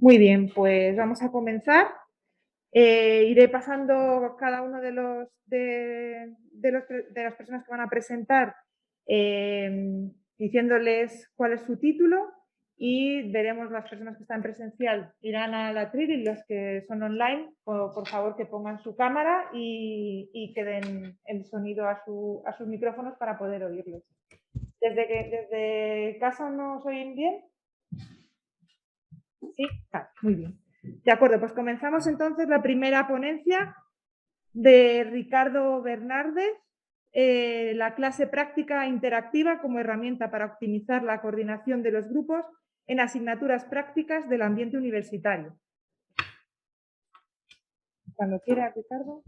Muy bien, pues vamos a comenzar. Iré pasando cada uno de las personas que van a presentar, diciéndoles cuál es su título y veremos las personas que están presencial irán al atril y los que son online, por favor que pongan su cámara y que den el sonido a sus micrófonos para poder oírlos. ¿Desde casa nos oyen bien? Sí, muy bien. De acuerdo, pues comenzamos entonces la primera ponencia de Ricardo Bernardes, la clase práctica interactiva como herramienta para optimizar la coordinación de los grupos en asignaturas prácticas del ambiente universitario. Cuando quiera, Ricardo.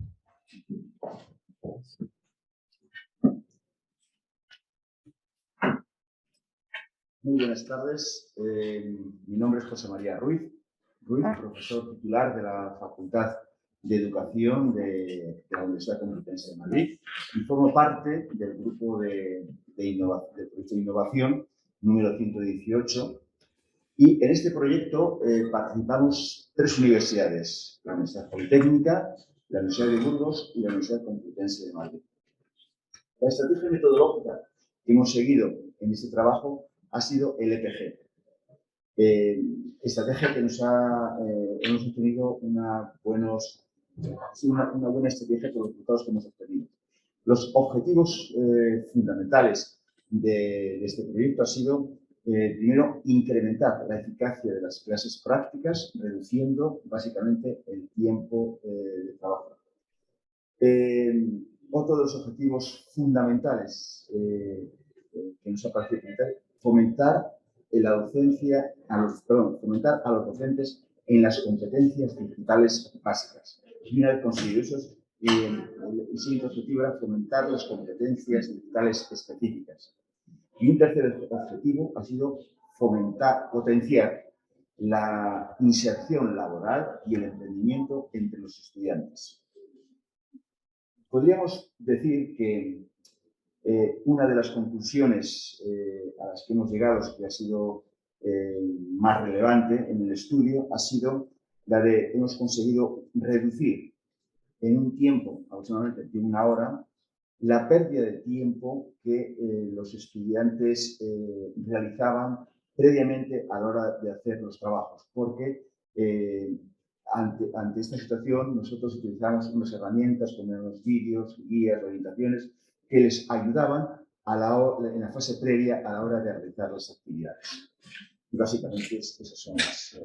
Muy buenas tardes. Mi nombre es José María Ruiz, profesor titular de la Facultad de Educación de la Universidad Complutense de Madrid y formo parte del grupo del proyecto de innovación número 118. Y en este proyecto participamos 3 universidades: la Universidad Politécnica, la Universidad de Burgos y la Universidad Complutense de Madrid. La estrategia metodológica que hemos seguido en este trabajo ha sido el EPG. Estrategia que hemos obtenido una buena estrategia por los resultados que hemos obtenido. Los objetivos fundamentales de este proyecto ha sido, primero, incrementar la eficacia de las clases prácticas, reduciendo básicamente el tiempo de trabajo. Otro de los objetivos fundamentales que nos ha parecido fomentar fomentar a los docentes en las competencias digitales básicas. Y una vez conseguido eso, el siguiente objetivo era fomentar las competencias digitales específicas. Y un tercer objetivo ha sido potenciar la inserción laboral y el emprendimiento entre los estudiantes. Podríamos decir que una de las conclusiones a las que hemos llegado, que ha sido más relevante en el estudio, ha sido la de hemos conseguido reducir en un tiempo, aproximadamente de 1 hora, la pérdida de tiempo que los estudiantes realizaban previamente a la hora de hacer los trabajos, porque ante esta situación nosotros utilizamos unas herramientas como los vídeos, guías, orientaciones que les ayudaban en la fase previa a la hora de realizar las actividades. Y básicamente esas son las...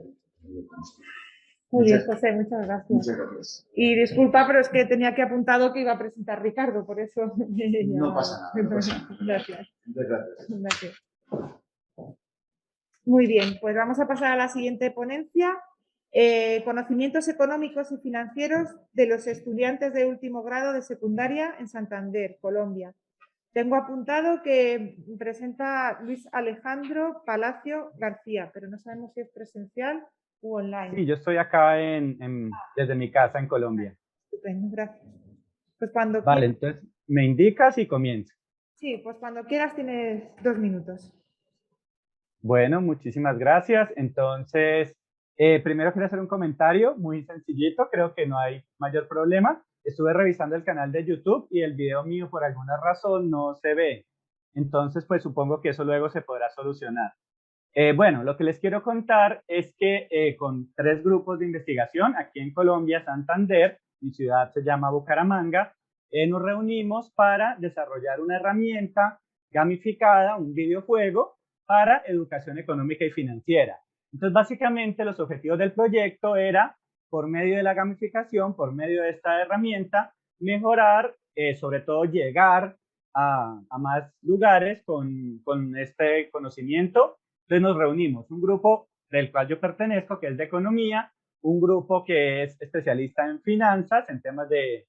Muy bien, José, muchas gracias. Muchas gracias. Y disculpa, pero es que tenía que apuntado que iba a presentar Ricardo, por eso... No pasa nada, no pasa nada. Gracias. Muchas gracias. Gracias. Muy bien, pues vamos a pasar a la siguiente ponencia. Conocimientos económicos y financieros de los estudiantes de último grado de secundaria en Santander, Colombia. Tengo apuntado que presenta Luis Alejandro Palacio García, pero no sabemos si es presencial u online. Sí, yo estoy acá desde mi casa en Colombia. Estupendo, gracias. Pues cuando Vale, quieras... entonces me indicas y comienzo. Sí, pues cuando quieras tienes 2 minutos. Bueno, muchísimas gracias. Entonces, primero quiero hacer un comentario muy sencillito, creo que no hay mayor problema. Estuve revisando el canal de YouTube y el video mío por alguna razón no se ve. Entonces, pues supongo que eso luego se podrá solucionar. Bueno, lo que les quiero contar es que con 3 grupos de investigación aquí en Colombia, Santander, mi ciudad se llama Bucaramanga, nos reunimos para desarrollar una herramienta gamificada, un videojuego para educación económica y financiera. Entonces, básicamente, los objetivos del proyecto era, por medio de la gamificación, por medio de esta herramienta, mejorar, sobre todo llegar a más lugares con este conocimiento. Entonces nos reunimos, un grupo del cual yo pertenezco, que es de economía, un grupo que es especialista en finanzas, en temas de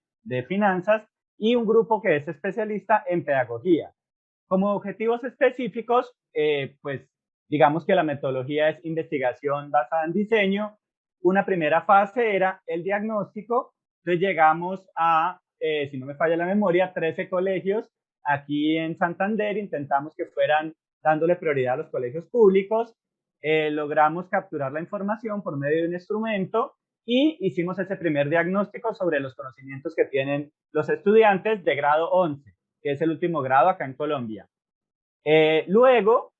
finanzas, y un grupo que es especialista en pedagogía. Como objetivos específicos, pues digamos que la metodología es investigación basada en diseño. Una primera fase era el diagnóstico. Entonces llegamos a, si no me falla la memoria, 13 colegios aquí en Santander. Intentamos que fueran dándole prioridad a los colegios públicos. logramos capturar la información por medio de un instrumento y hicimos ese primer diagnóstico sobre los conocimientos que tienen los estudiantes de grado 11, que es el último grado acá en Colombia. Luego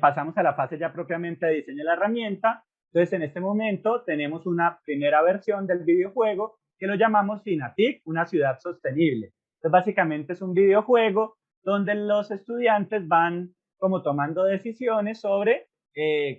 pasamos a la fase ya propiamente de diseño de la herramienta. Entonces, en este momento tenemos una primera versión del videojuego que lo llamamos Finatic, una ciudad sostenible. Entonces, básicamente es un videojuego donde los estudiantes van como tomando decisiones sobre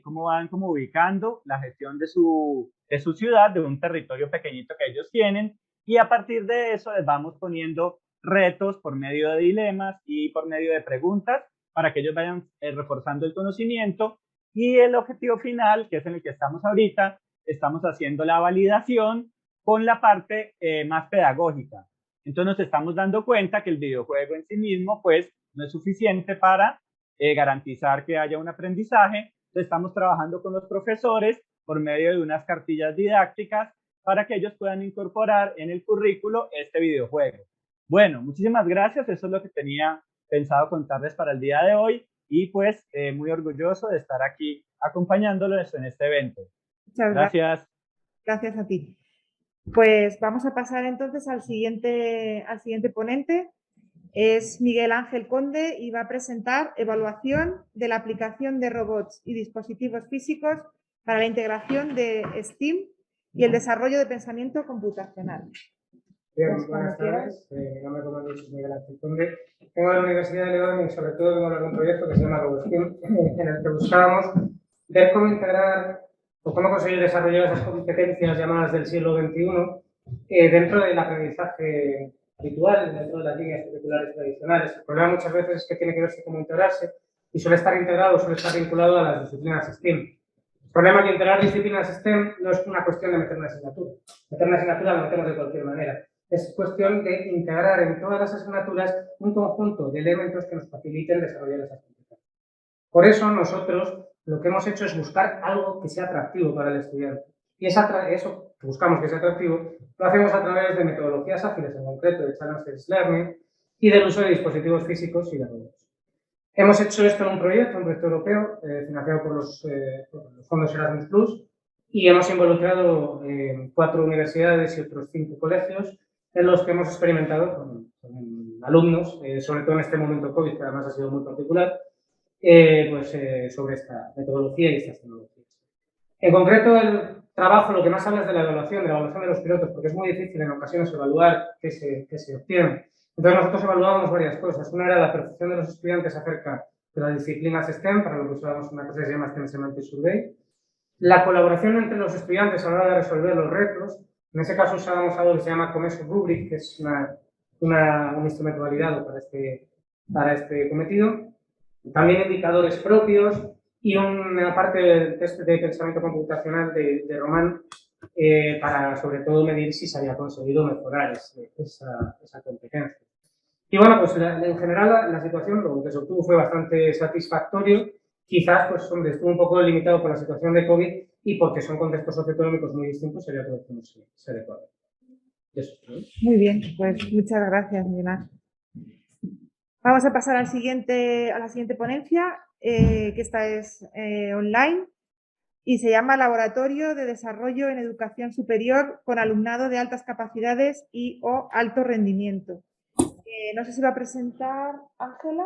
cómo van como ubicando la gestión de su ciudad, de un territorio pequeñito que ellos tienen, y a partir de eso les vamos poniendo retos por medio de dilemas y por medio de preguntas para que ellos vayan reforzando el conocimiento. Y el objetivo final, que es en el que estamos ahorita, estamos haciendo la validación con la parte más pedagógica. Entonces nos estamos dando cuenta que el videojuego en sí mismo pues no es suficiente para garantizar que haya un aprendizaje. Entonces estamos trabajando con los profesores por medio de unas cartillas didácticas para que ellos puedan incorporar en el currículo este videojuego. Bueno, muchísimas gracias. Eso es lo que tenía pensado contarles para el día de hoy y pues muy orgulloso de estar aquí acompañándolos en este evento. Muchas gracias. Gracias a ti. Pues vamos a pasar entonces al siguiente ponente. Es Miguel Ángel Conde y va a presentar evaluación de la aplicación de robots y dispositivos físicos para la integración de STEAM y el desarrollo de pensamiento computacional. Bien, buenas tardes. Mi nombre, como he dicho, es Miguel Ángel Conde. Vengo de la Universidad de León y sobre todo vengo a hablar de un proyecto que se llama RobotSTEAM, en el que buscábamos ver cómo integrar o cómo conseguir desarrollar esas competencias llamadas del siglo XXI dentro del aprendizaje habitual, dentro de las líneas curriculares tradicionales. El problema muchas veces es que tiene que verse cómo integrarse y suele estar integrado, suele estar vinculado a las disciplinas STEAM. El problema es que integrar disciplinas STEM no es una cuestión de meter una asignatura. Meter una asignatura la metemos de cualquier manera. Es cuestión de integrar en todas las asignaturas un conjunto de elementos que nos faciliten desarrollar esas competencias. Por eso nosotros lo que hemos hecho es buscar algo que sea atractivo para el estudiante. Y eso que buscamos que sea atractivo lo hacemos a través de metodologías ágiles, en concreto de Challenge-Based Learning y del uso de dispositivos físicos y de robots. Hemos hecho esto en un proyecto europeo financiado por los fondos Erasmus Plus y hemos involucrado 4 universidades y otros 5 colegios en los que hemos experimentado con alumnos, sobre todo en este momento COVID, que además ha sido muy particular, sobre esta metodología y estas tecnologías. En concreto, el trabajo lo que más habla es de la evaluación de los pilotos, porque es muy difícil en ocasiones evaluar qué se obtiene. Entonces, nosotros evaluábamos varias cosas. Una era la percepción de los estudiantes acerca de las disciplinas STEM, para lo que usábamos una cosa que se llama STEM Semantic Survey. La colaboración entre los estudiantes a la hora de resolver los retos. En ese caso usábamos algo que se llama Comeso Rubric, que es un instrumento validado para este cometido. También indicadores propios y una parte del test de pensamiento computacional de Román para, sobre todo, medir si se había conseguido mejorar esa competencia. Y bueno, pues en general la situación, lo que se obtuvo fue bastante satisfactorio, quizás pues donde estuvo un poco limitado por la situación de COVID y porque son contextos socioeconómicos muy distintos, sería todo como se adecuado. Eso, ¿no? Muy bien, pues muchas gracias, Miguel. Vamos a pasar a la siguiente ponencia, que esta es online y se llama Laboratorio de Desarrollo en Educación Superior con alumnado de altas capacidades y o alto rendimiento. No sé si va a presentar Ángela.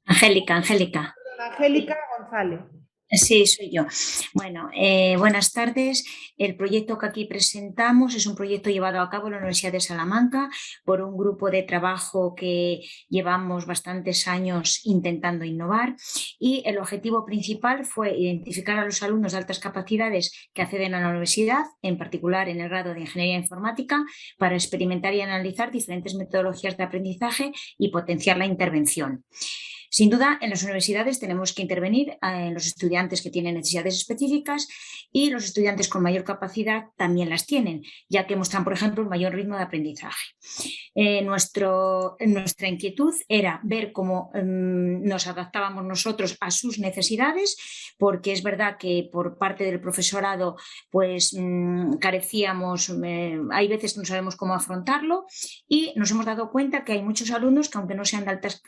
Angélica. Angélica González. Sí, soy yo. Bueno, buenas tardes. El proyecto que aquí presentamos es un proyecto llevado a cabo en la Universidad de Salamanca por un grupo de trabajo que llevamos bastantes años intentando innovar y el objetivo principal fue identificar a los alumnos de altas capacidades que acceden a la universidad, en particular en el grado de Ingeniería Informática, para experimentar y analizar diferentes metodologías de aprendizaje y potenciar la intervención. Sin duda, en las universidades tenemos que intervenir en los estudiantes que tienen necesidades específicas y los estudiantes con mayor capacidad también las tienen, ya que muestran, por ejemplo, un mayor ritmo de aprendizaje. Nuestra inquietud era ver cómo nos adaptábamos nosotros a sus necesidades, porque es verdad que por parte del profesorado pues carecíamos, hay veces que no sabemos cómo afrontarlo y nos hemos dado cuenta que hay muchos alumnos que, aunque no sean de altas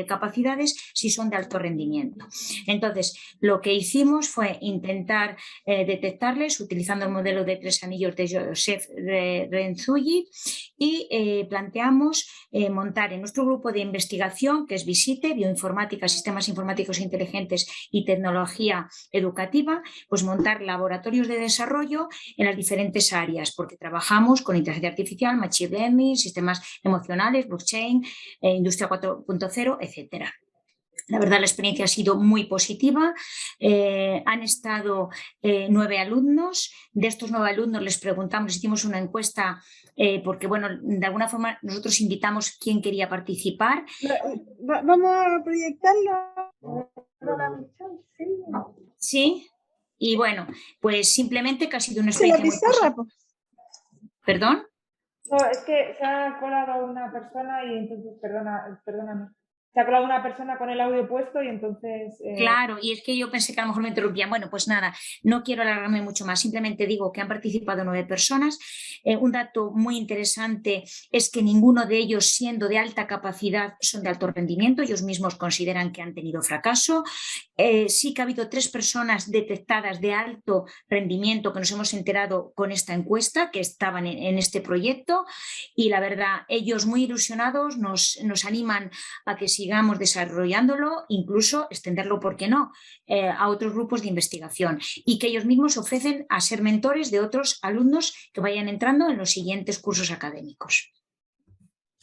capacidades, actividades si son de alto rendimiento. Entonces, lo que hicimos fue intentar detectarles utilizando el modelo de 3 anillos de Joseph Renzulli y planteamos montar en nuestro grupo de investigación, que es Visite, Bioinformática, Sistemas Informáticos Inteligentes y Tecnología Educativa, pues montar laboratorios de desarrollo en las diferentes áreas, porque trabajamos con inteligencia artificial, machine learning, sistemas emocionales, blockchain, industria 4.0, etcétera. La verdad, la experiencia ha sido muy positiva. Han estado 9 alumnos. De estos 9 alumnos les preguntamos, hicimos una encuesta, porque, bueno, de alguna forma nosotros invitamos quién quería participar. Vamos a proyectarlo. Sí. Y bueno, pues simplemente que ha sido una experiencia muy positiva. ¿Perdón? No, es que se ha colado una persona y entonces, perdóname. Se ha colado una persona con el audio puesto y entonces... Claro, y es que yo pensé que a lo mejor me interrumpían. Bueno, pues nada, no quiero alargarme mucho más, simplemente digo que han participado 9 personas. Un dato muy interesante es que ninguno de ellos, siendo de alta capacidad, son de alto rendimiento. Ellos mismos consideran que han tenido fracaso. Sí que ha habido 3 personas detectadas de alto rendimiento que nos hemos enterado con esta encuesta, que estaban en este proyecto, y la verdad, ellos muy ilusionados nos animan a que sigamos desarrollándolo, incluso extenderlo, ¿por qué no?, a otros grupos de investigación, y que ellos mismos ofrecen a ser mentores de otros alumnos que vayan entrando en los siguientes cursos académicos.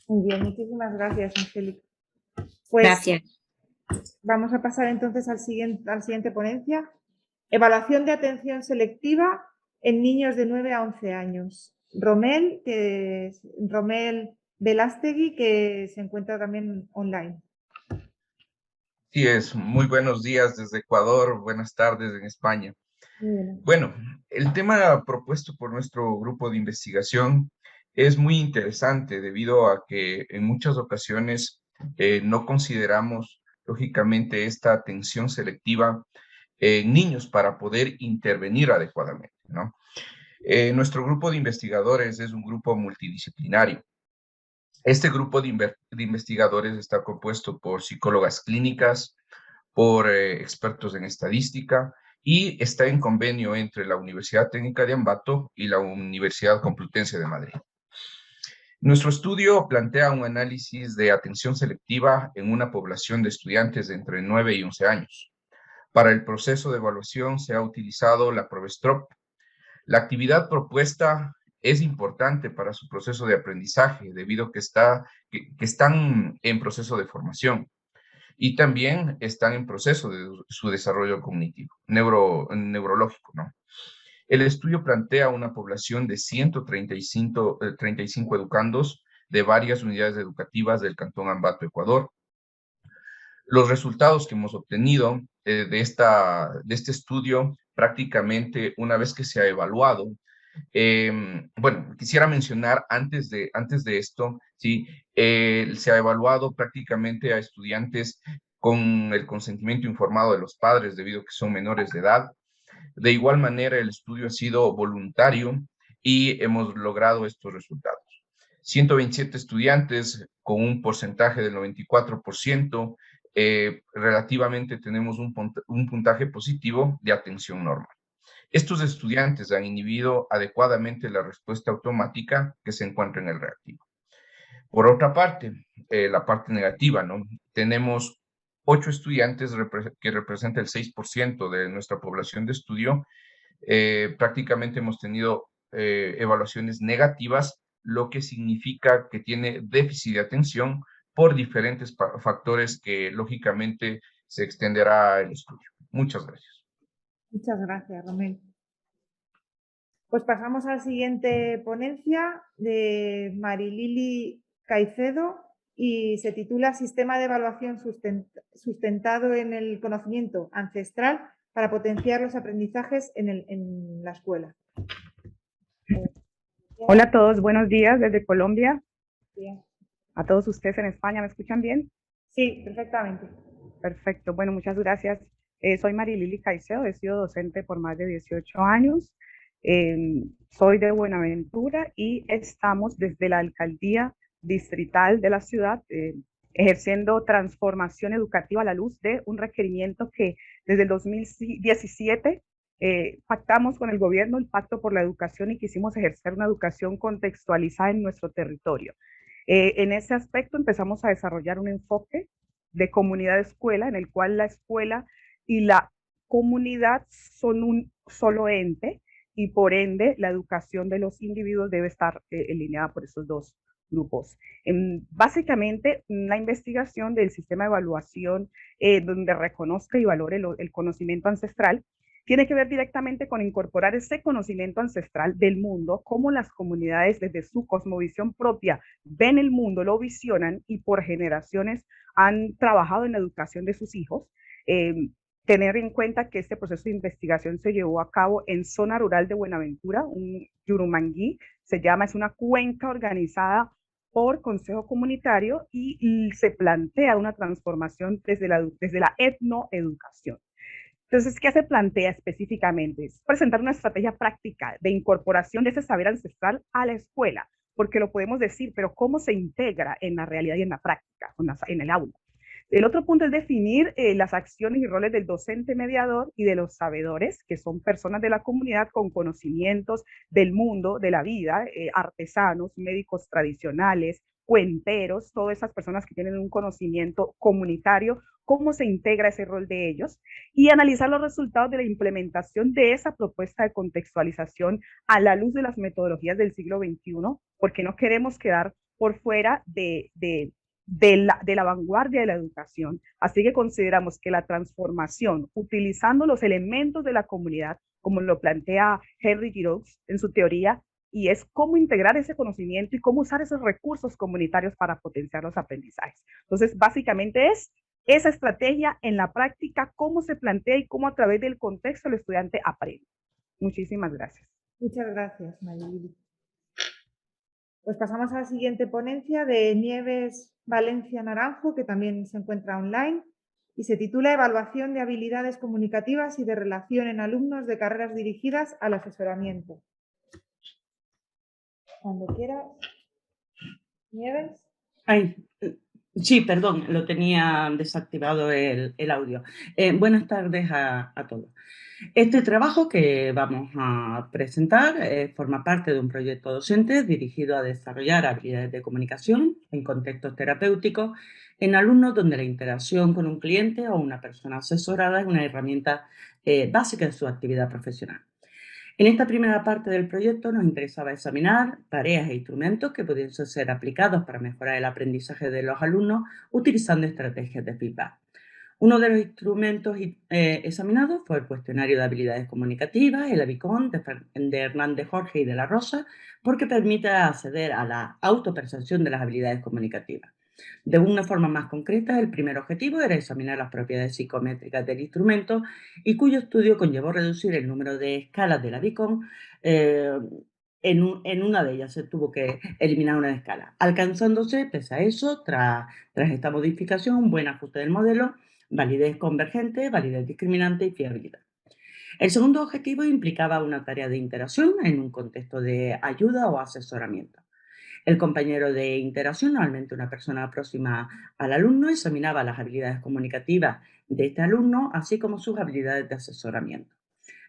Muy bien, muchísimas gracias, Angélica. Pues, gracias. Vamos a pasar entonces al siguiente ponencia. Evaluación de atención selectiva en niños de 9 a 11 años. Romel Velástegui, que se encuentra también online. Sí, muy buenos días desde Ecuador, buenas tardes en España. Bien. Bueno, el tema propuesto por nuestro grupo de investigación es muy interesante debido a que en muchas ocasiones no consideramos, lógicamente, esta atención selectiva en niños para poder intervenir adecuadamente, ¿no? Nuestro grupo de investigadores es un grupo multidisciplinario. Este grupo de investigadores está compuesto por psicólogas clínicas, por expertos en estadística y está en convenio entre la Universidad Técnica de Ambato y la Universidad Complutense de Madrid. Nuestro estudio plantea un análisis de atención selectiva en una población de estudiantes de entre 9 y 11 años. Para el proceso de evaluación se ha utilizado la Provestrop. La actividad propuesta es importante para su proceso de aprendizaje debido a que están en proceso de formación y también están en proceso de su desarrollo cognitivo, neurológico, ¿no? El estudio plantea una población de 135 educandos de varias unidades educativas del Cantón Ambato, Ecuador. Los resultados que hemos obtenido de este estudio, prácticamente una vez que se ha evaluado, bueno, quisiera mencionar antes de esto, ¿sí? Se ha evaluado prácticamente a estudiantes con el consentimiento informado de los padres debido a que son menores de edad. De igual manera, el estudio ha sido voluntario y hemos logrado estos resultados. 127 estudiantes con un porcentaje del 94%, relativamente tenemos un puntaje positivo de atención normal. Estos estudiantes han inhibido adecuadamente la respuesta automática que se encuentra en el reactivo. Por otra parte, la parte negativa, ¿no? Tenemos 8 estudiantes que representa el 6% de nuestra población de estudio. Prácticamente hemos tenido evaluaciones negativas, lo que significa que tiene déficit de atención por diferentes factores que lógicamente se extenderá el estudio. Muchas gracias. Muchas gracias, Romel. Pues pasamos a la siguiente ponencia de Marilili Caicedo y se titula Sistema de evaluación sustentado en el conocimiento ancestral para potenciar los aprendizajes en la escuela. Hola a todos, buenos días desde Colombia. Bien. A todos ustedes en España, ¿me escuchan bien? Sí, perfectamente. Perfecto, bueno, muchas gracias. Soy Marilili Caicedo, he sido docente por más de 18 años. Soy de Buenaventura y estamos desde la alcaldía distrital de la ciudad ejerciendo transformación educativa a la luz de un requerimiento que desde el 2017 pactamos con el gobierno el Pacto por la Educación y quisimos ejercer una educación contextualizada en nuestro territorio. En ese aspecto empezamos a desarrollar un enfoque de comunidad-escuela en el cual la escuela y la comunidad son un solo ente y por ende la educación de los individuos debe estar alineada por esos dos grupos. Básicamente, la investigación del sistema de evaluación donde reconozca y valore el conocimiento ancestral tiene que ver directamente con incorporar ese conocimiento ancestral del mundo, cómo las comunidades desde su cosmovisión propia ven el mundo, lo visionan y por generaciones han trabajado en la educación de sus hijos. Tener en cuenta que este proceso de investigación se llevó a cabo en zona rural de Buenaventura, un Yurumangui, se llama, es una cuenca organizada por consejo comunitario y se plantea una transformación desde la etnoeducación. Entonces, ¿qué se plantea específicamente? Es presentar una estrategia práctica de incorporación de ese saber ancestral a la escuela, porque lo podemos decir, pero ¿cómo se integra en la realidad y en la práctica, en el aula? El otro punto es definir las acciones y roles del docente mediador y de los sabedores, que son personas de la comunidad con conocimientos del mundo, de la vida, artesanos, médicos tradicionales, cuenteros, todas esas personas que tienen un conocimiento comunitario, cómo se integra ese rol de ellos y analizar los resultados de la implementación de esa propuesta de contextualización a la luz de las metodologías del siglo XXI, porque no queremos quedar por fuera de la vanguardia de la educación. Así que consideramos que la transformación, utilizando los elementos de la comunidad, como lo plantea Henry Giroux en su teoría, y es cómo integrar ese conocimiento y cómo usar esos recursos comunitarios para potenciar los aprendizajes. Entonces, básicamente es esa estrategia en la práctica, cómo se plantea y cómo a través del contexto el estudiante aprende. Muchísimas gracias. Muchas gracias, Marilili. Pues pasamos a la siguiente ponencia de Nieves Valencia Naranjo, que también se encuentra online, y se titula Evaluación de habilidades comunicativas y de relación en alumnos de carreras dirigidas al asesoramiento. Cuando quieras. Nieves. Ay, sí, perdón, lo tenía desactivado el audio. Buenas tardes a todos. Este trabajo que vamos a presentar forma parte de un proyecto docente dirigido a desarrollar habilidades de comunicación en contextos terapéuticos en alumnos donde la interacción con un cliente o una persona asesorada es una herramienta básica de su actividad profesional. En esta primera parte del proyecto nos interesaba examinar tareas e instrumentos que pudiesen ser aplicados para mejorar el aprendizaje de los alumnos utilizando estrategias de feedback. Uno de los instrumentos examinados fue el cuestionario de habilidades comunicativas, el ABICON, de Hernández Jorge y de la Rosa, porque permite acceder a la autopercepción de las habilidades comunicativas. De una forma más concreta, el primer objetivo era examinar las propiedades psicométricas del instrumento y cuyo estudio conllevó reducir el número de escalas del ABICON. En una de ellas se tuvo que eliminar una escala, alcanzándose, pese a eso, tras esta modificación, un buen ajuste del modelo, validez convergente, validez discriminante y fiabilidad. El segundo objetivo implicaba una tarea de interacción en un contexto de ayuda o asesoramiento. El compañero de interacción, normalmente una persona próxima al alumno, examinaba las habilidades comunicativas de este alumno, así como sus habilidades de asesoramiento.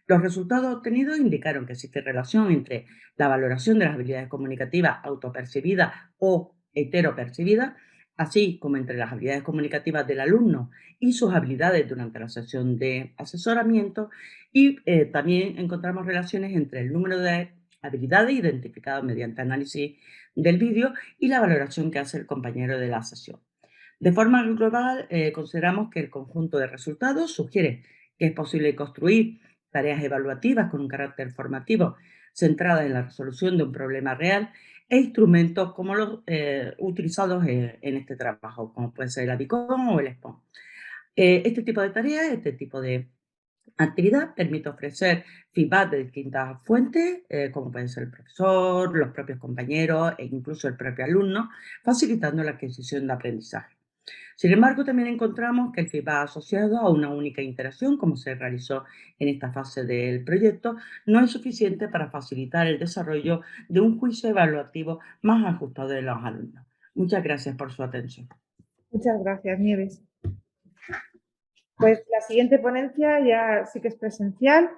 Los resultados obtenidos indicaron que existe relación entre la valoración de las habilidades comunicativas autopercibidas o heteropercibidas, así como entre las habilidades comunicativas del alumno y sus habilidades durante la sesión de asesoramiento, y también encontramos relaciones entre el número de habilidades identificadas mediante análisis del vídeo y la valoración que hace el compañero de la sesión. De forma global, consideramos que el conjunto de resultados sugiere que es posible construir tareas evaluativas con un carácter formativo centradas en la resolución de un problema real e instrumentos como los utilizados en este trabajo, como puede ser el ABICON o el SPON. Este tipo de tareas, este tipo de actividad permite ofrecer feedback de distintas fuentes, como pueden ser el profesor, los propios compañeros e incluso el propio alumno, facilitando la adquisición de aprendizaje. Sin embargo, también encontramos que el feedback asociado a una única interacción, como se realizó en esta fase del proyecto, no es suficiente para facilitar el desarrollo de un juicio evaluativo más ajustado de los alumnos. Muchas gracias por su atención. Muchas gracias, Nieves. Pues la siguiente ponencia ya sí que es presencial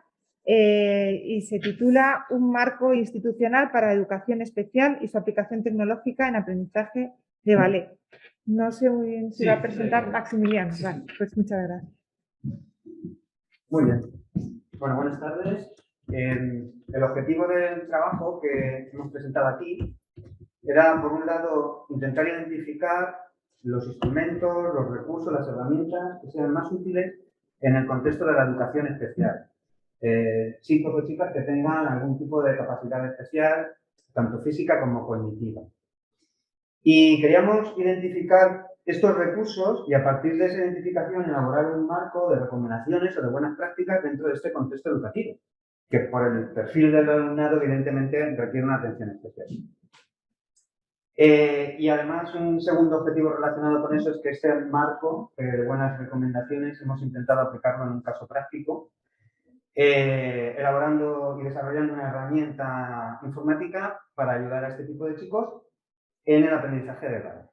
y se titula Un marco institucional para la educación especial y su aplicación tecnológica en aprendizaje de ballet. No sé muy bien si va a presentar Maximiliano. Vale, pues muchas gracias. Muy bien. Bueno, buenas tardes. El objetivo del trabajo que hemos presentado aquí era, por un lado, intentar identificar los instrumentos, los recursos, las herramientas que sean más útiles en el contexto de la educación especial. Chicos o chicas que tengan algún tipo de capacidad especial, tanto física como cognitiva. Y queríamos identificar estos recursos y a partir de esa identificación elaborar un marco de recomendaciones o de buenas prácticas dentro de este contexto educativo, que por el perfil del alumnado evidentemente requiere una atención especial. Y además un segundo objetivo relacionado con eso es que este marco de buenas recomendaciones hemos intentado aplicarlo en un caso práctico, elaborando y desarrollando una herramienta informática para ayudar a este tipo de chicos en el aprendizaje de ballet.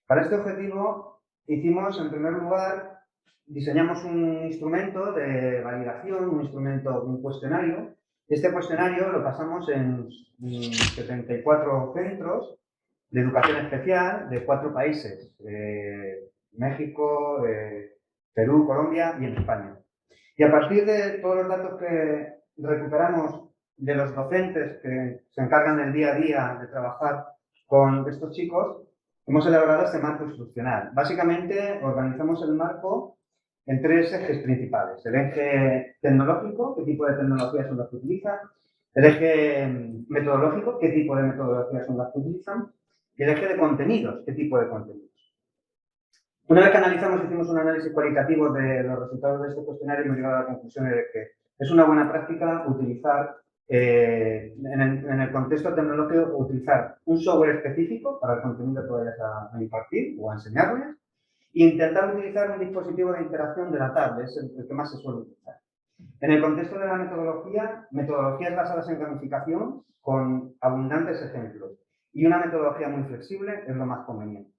Para este objetivo hicimos, en primer lugar, diseñamos un instrumento de validación, un cuestionario. Este cuestionario lo pasamos en 74 centros de educación especial de 4 países, México, Perú, Colombia y en España. Y a partir de todos los datos que recuperamos de los docentes que se encargan del día a día de trabajar con estos chicos, hemos elaborado este marco instruccional. Básicamente organizamos el marco en 3 ejes principales. El eje tecnológico, qué tipo de tecnologías son las que utilizan. El eje metodológico, qué tipo de metodologías son las que utilizan. Y el eje de contenidos, qué tipo de contenidos. Una vez que analizamos, hicimos un análisis cualitativo de los resultados de este cuestionario y hemos llegado a la conclusión de que es una buena práctica utilizar en el contexto tecnológico, utilizar un software específico para el contenido que vayas a impartir o a enseñarles e intentar utilizar un dispositivo de interacción de la tablet, es el que más se suele utilizar. En el contexto de la metodologías basadas en gamificación con abundantes ejemplos y una metodología muy flexible es lo más conveniente.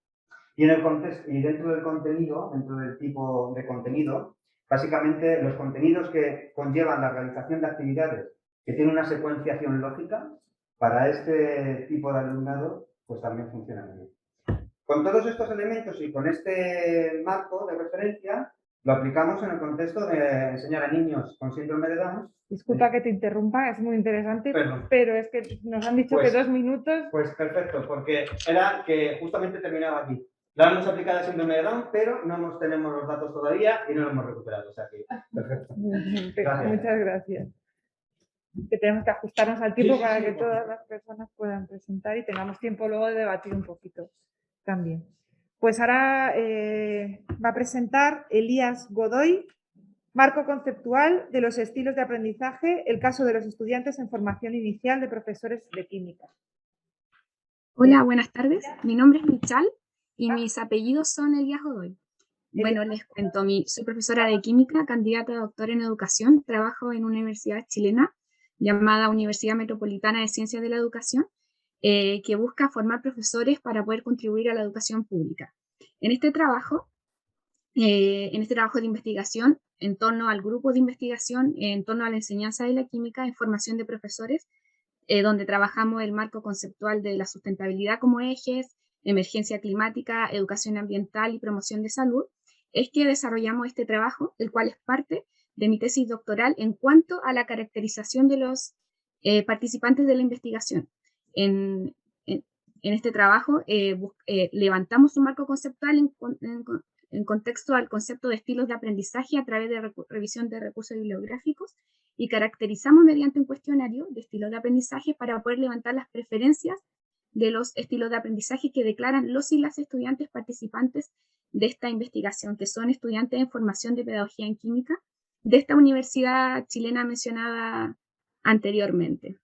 Y, dentro del contenido, dentro del tipo de contenido, básicamente los contenidos que conllevan la realización de actividades que tienen una secuenciación lógica, para este tipo de alumnado, pues también funcionan bien. Con todos estos elementos y con este marco de referencia, lo aplicamos en el contexto de enseñar a niños con síndrome de Down. Disculpa que te interrumpa, es muy interesante, Perdón. pero es que nos han dicho que 2 minutos. Pues perfecto, porque era que justamente terminaba aquí. La hemos aplicado a síndrome de Down, pero no tenemos los datos todavía y no lo hemos recuperado. O sea que, perfecto. Gracias. Muchas gracias. Que tenemos que ajustarnos al tiempo para que todas las personas puedan presentar y tengamos tiempo luego de debatir un poquito también. Pues ahora va a presentar Elías Godoy, marco conceptual de los estilos de aprendizaje, el caso de los estudiantes en formación inicial de profesores de química. Hola, buenas tardes. Mi nombre es Michal y mis apellidos son Elías Godoy. Bueno, les cuento, soy profesora de química, candidata a doctora en educación, trabajo en una universidad chilena llamada Universidad Metropolitana de Ciencias de la Educación, que busca formar profesores para poder contribuir a la educación pública. En este trabajo de investigación, en torno al grupo de investigación, en torno a la enseñanza de la química en formación de profesores, donde trabajamos el marco conceptual de la sustentabilidad como ejes, emergencia climática, educación ambiental y promoción de salud, es que desarrollamos este trabajo, el cual es parte de mi tesis doctoral en cuanto a la caracterización de los participantes de la investigación. En este trabajo levantamos un marco conceptual en contexto al concepto de estilos de aprendizaje a través de revisión de recursos bibliográficos y caracterizamos mediante un cuestionario de estilos de aprendizaje para poder levantar las preferencias de los estilos de aprendizaje que declaran los y las estudiantes participantes de esta investigación, que son estudiantes en formación de pedagogía en química de esta universidad chilena mencionada anteriormente.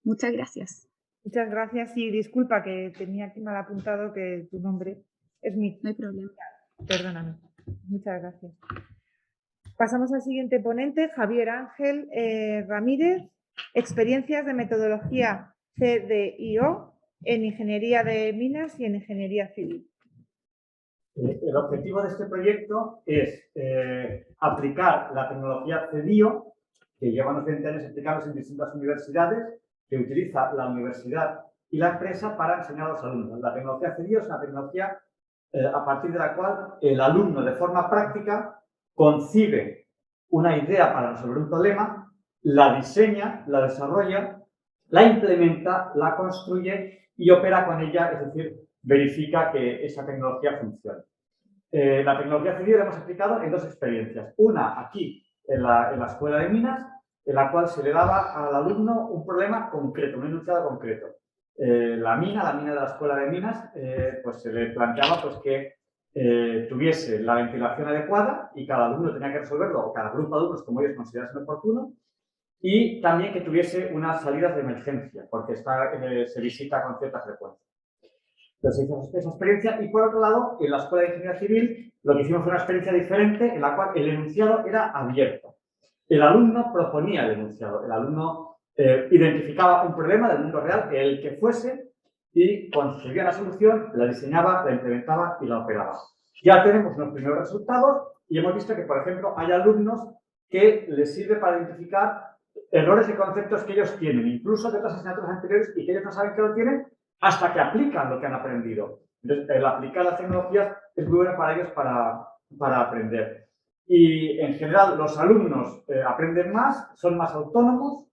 Muchas gracias. Muchas gracias y disculpa que tenía aquí mal apuntado que tu nombre es mi... No hay problema. Perdóname. Muchas gracias. Pasamos al siguiente ponente, Javier Ángel Ramírez, experiencias de metodología CDIO en ingeniería de minas y en ingeniería civil. El objetivo de este proyecto es aplicar la tecnología CEDIO, que lleva unos 20 años aplicándose en distintas universidades, que utiliza la universidad y la empresa para enseñar a los alumnos. La tecnología CEDIO es una tecnología a partir de la cual el alumno, de forma práctica, concibe una idea para resolver un problema, la diseña, la desarrolla, la implementa, la construye y opera con ella, es decir, verifica que esa tecnología funciona. La tecnología CEDIO la hemos aplicado en dos experiencias. Una aquí, en la Escuela de Minas, en la cual se le daba al alumno un problema concreto, un enunciado concreto. La mina de la Escuela de Minas, pues se le planteaba pues, que tuviese la ventilación adecuada y cada alumno tenía que resolverlo, o cada grupo de alumnos, como ellos considerasen oportuno, y también que tuviese unas salidas de emergencia, porque se visita con cierta frecuencia. Entonces hicimos esa experiencia y por otro lado, en la Escuela de Ingeniería Civil lo que hicimos fue una experiencia diferente en la cual el enunciado era abierto. El alumno proponía el enunciado, el alumno identificaba un problema del mundo real, el que fuese, y conseguía la solución, la diseñaba, la implementaba y la operaba. Ya tenemos los primeros resultados y hemos visto que, por ejemplo, hay alumnos que les sirve para identificar errores de conceptos que ellos tienen, incluso de otras asignaturas anteriores y que ellos no saben que lo tienen hasta que aplican lo que han aprendido. Entonces, el aplicar las tecnologías es muy bueno para ellos para aprender. Y, en general, los alumnos aprenden más, son más autónomos,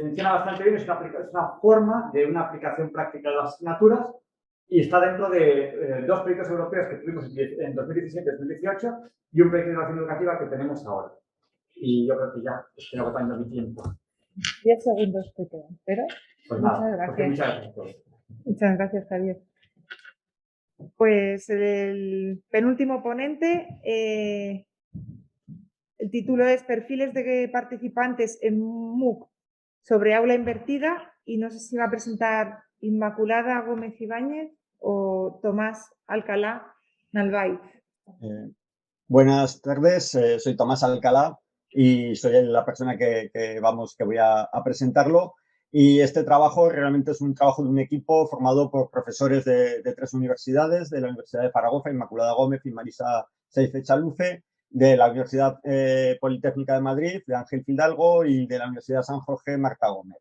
funciona bastante bien, es una forma de una aplicación práctica de las asignaturas y está dentro de dos proyectos europeos que tuvimos en 2017 y 2018 y un proyecto de innovación educativa que tenemos ahora. Y yo creo que ya estoy agotando mi tiempo. 10 segundos te quedan, pero pues muchas nada, gracias. Muchas gracias a todos. Muchas gracias, Javier. Pues el penúltimo ponente, el título es Perfiles de participantes en MOOC sobre aula invertida y no sé si va a presentar Inmaculada Gómez Ibáñez o Tomás Alcalá Nalváez. Buenas tardes, soy Tomás Alcalá y soy la persona que voy a presentarlo. Y este trabajo realmente es un trabajo de un equipo formado por profesores de 3 universidades, de la Universidad de Zaragoza, Inmaculada Gómez y Marisa Saiz-Echaluce, de la Universidad Politécnica de Madrid, de Ángel Fidalgo, y de la Universidad de San Jorge, Marta Gómez.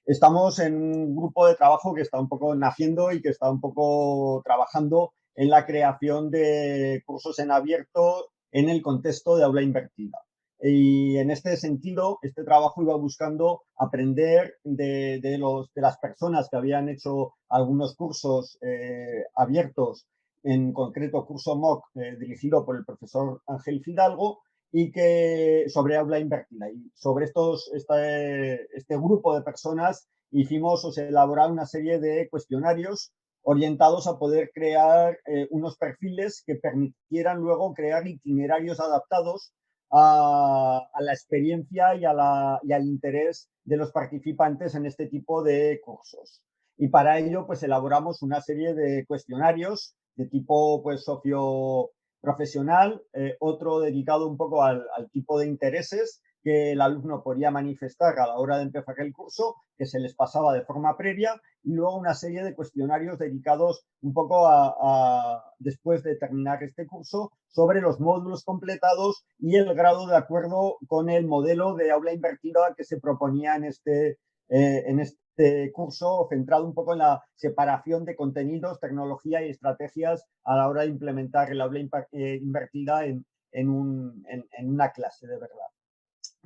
Estamos en un grupo de trabajo que está un poco naciendo y que está un poco trabajando en la creación de cursos en abierto en el contexto de aula invertida. Y en este sentido, este trabajo iba buscando aprender de las personas que habían hecho algunos cursos abiertos, en concreto curso MOOC dirigido por el profesor Ángel Fidalgo, y que sobre aula invertida. Y sobre este grupo de personas hicimos elaborar una serie de cuestionarios orientados a poder crear unos perfiles que permitieran luego crear itinerarios adaptados a la experiencia y al interés de los participantes en este tipo de cursos. Y para ello, pues elaboramos una serie de cuestionarios de tipo pues, socioprofesional, otro dedicado un poco al tipo de intereses que el alumno podía manifestar a la hora de empezar el curso, que se les pasaba de forma previa, y luego una serie de cuestionarios dedicados un poco después de terminar este curso, sobre los módulos completados y el grado de acuerdo con el modelo de aula invertida que se proponía en este curso, centrado un poco en la separación de contenidos, tecnología y estrategias a la hora de implementar el aula invertida en una clase de verdad.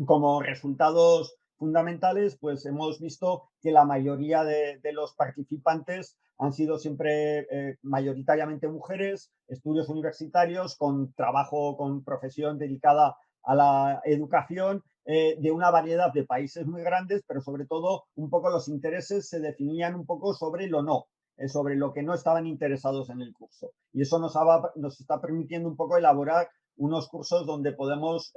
Como resultados fundamentales, pues hemos visto que la mayoría de los participantes han sido siempre mayoritariamente mujeres, estudios universitarios, con trabajo, con profesión dedicada a la educación, de una variedad de países muy grandes, pero sobre todo un poco los intereses se definían un poco sobre lo no, sobre lo que no estaban interesados en el curso. Y eso nos está permitiendo un poco elaborar unos cursos donde podemos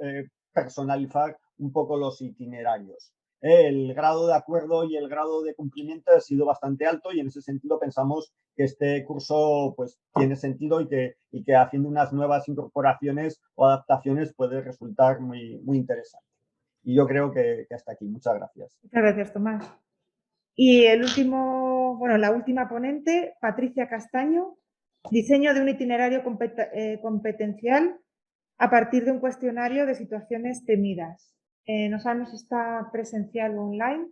personalizar un poco los itinerarios. El grado de acuerdo y el grado de cumplimiento ha sido bastante alto y en ese sentido pensamos que este curso pues, tiene sentido y que haciendo unas nuevas incorporaciones o adaptaciones puede resultar muy, muy interesante. Y yo creo que hasta aquí. Muchas gracias. Muchas gracias, Tomás. Y la última ponente, Patricia Castaño, Diseño de un itinerario competencial a partir de un cuestionario de situaciones temidas. No sabemos si está presencial o online.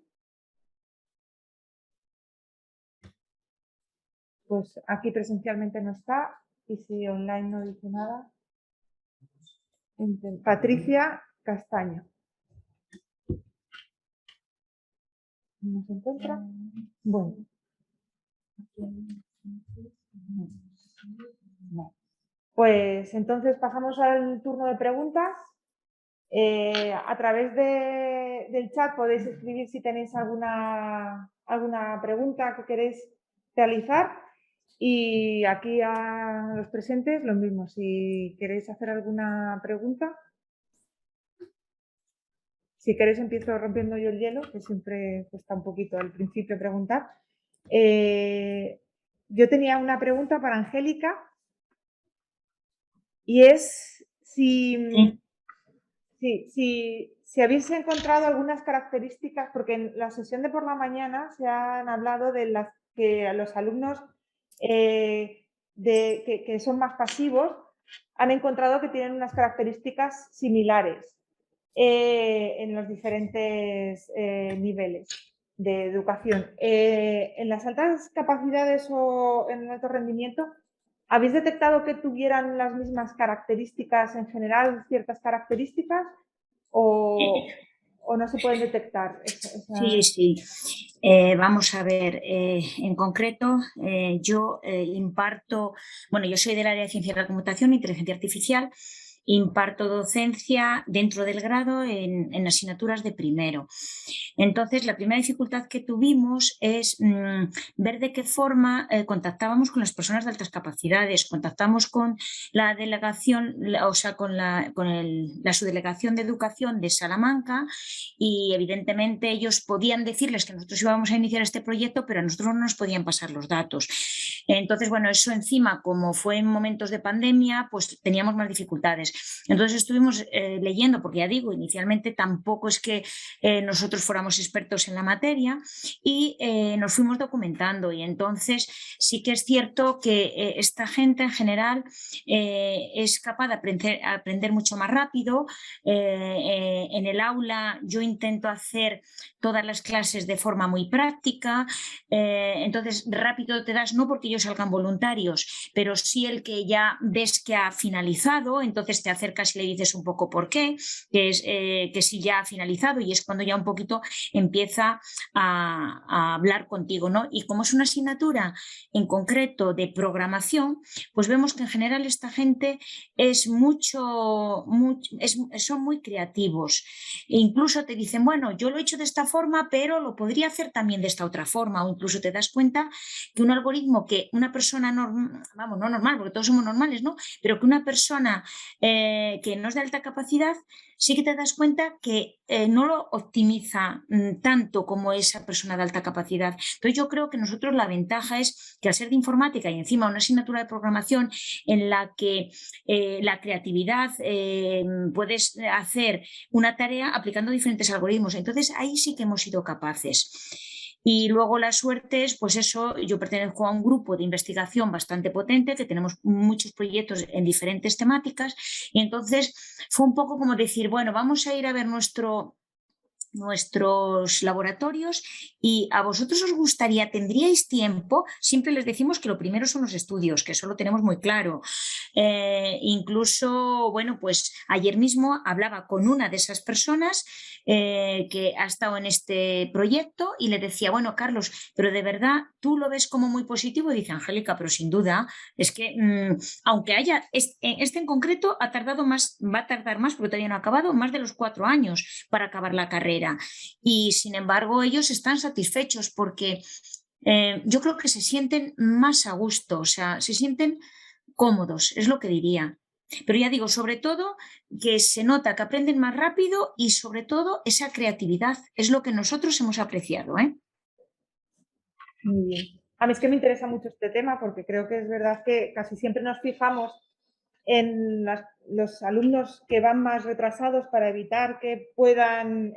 Pues aquí presencialmente no está, y si online no dice nada. Patricia Castaño. ¿No se encuentra? Bueno. No. Pues entonces pasamos al turno de preguntas. A través del chat podéis escribir si tenéis alguna pregunta que queréis realizar. Y aquí a los presentes lo mismo, si queréis hacer alguna pregunta. Si queréis empiezo rompiendo yo el hielo, que siempre cuesta un poquito al principio preguntar. Yo tenía una pregunta para Angélica y es si habéis encontrado algunas características, porque en la sesión de por la mañana se han hablado de las que a los alumnos que son más pasivos han encontrado que tienen unas características similares en los diferentes niveles de educación. En las altas capacidades o en el alto rendimiento, ¿habéis detectado que tuvieran las mismas características en general, ciertas características, o no se pueden detectar? Sí. Vamos a ver, en concreto, yo imparto, bueno, yo soy del área de Ciencia de la Computación e Inteligencia Artificial. Imparto docencia dentro del grado en asignaturas de primero. Entonces, la primera dificultad que tuvimos es ver de qué forma contactábamos con las personas de altas capacidades, contactamos con la delegación, o sea, con la subdelegación de educación de Salamanca, y evidentemente ellos podían decirles que nosotros íbamos a iniciar este proyecto, pero a nosotros no nos podían pasar los datos. Entonces, bueno, eso encima, como fue en momentos de pandemia, pues teníamos más dificultades. Entonces estuvimos leyendo, porque ya digo, inicialmente tampoco es que nosotros fuéramos expertos en la materia, y nos fuimos documentando, y entonces sí que es cierto que esta gente en general es capaz de aprender mucho más rápido. En el aula yo intento hacer todas las clases de forma muy práctica, entonces rápido te das, no porque ellos salgan voluntarios, pero sí el que ya ves que ha finalizado, entonces te acercas y le dices un poco por qué, que sí ya ha finalizado, y es cuando ya un poquito empieza a hablar contigo, ¿no? Y como es una asignatura en concreto de programación, pues vemos que en general esta gente son muy creativos, e incluso te dicen, bueno, yo lo he hecho de esta forma, pero lo podría hacer también de esta otra forma, o incluso te das cuenta que un algoritmo que una persona normal, vamos, no normal, porque todos somos normales, ¿no? Pero que una persona que no es de alta capacidad, sí que te das cuenta que no lo optimiza tanto como esa persona de alta capacidad. Entonces yo creo que nosotros la ventaja es que al ser de informática y encima una asignatura de programación en la que la creatividad, puedes hacer una tarea aplicando diferentes algoritmos, entonces ahí sí que hemos sido capaces. Y luego la suerte es, pues eso, yo pertenezco a un grupo de investigación bastante potente, que tenemos muchos proyectos en diferentes temáticas, y entonces fue un poco como decir, bueno, vamos a ir a ver nuestros laboratorios, y a vosotros os gustaría, tendríais tiempo. Siempre les decimos que lo primero son los estudios, que eso lo tenemos muy claro. Incluso, bueno, pues ayer mismo hablaba con una de esas personas que ha estado en este proyecto, y le decía, bueno, Carlos, pero de verdad tú lo ves como muy positivo. Y dice, Angélica, pero sin duda, es que aunque haya, este en concreto va a tardar más, porque todavía no ha acabado, más de los 4 años para acabar la carrera. Y sin embargo ellos están satisfechos porque yo creo que se sienten más a gusto, o sea, se sienten cómodos, es lo que diría. Pero ya digo, sobre todo que se nota que aprenden más rápido, y sobre todo esa creatividad es lo que nosotros hemos apreciado, ¿eh? Muy bien. A mí es que me interesa mucho este tema, porque creo que es verdad que casi siempre nos fijamos en los alumnos que van más retrasados para evitar que puedan,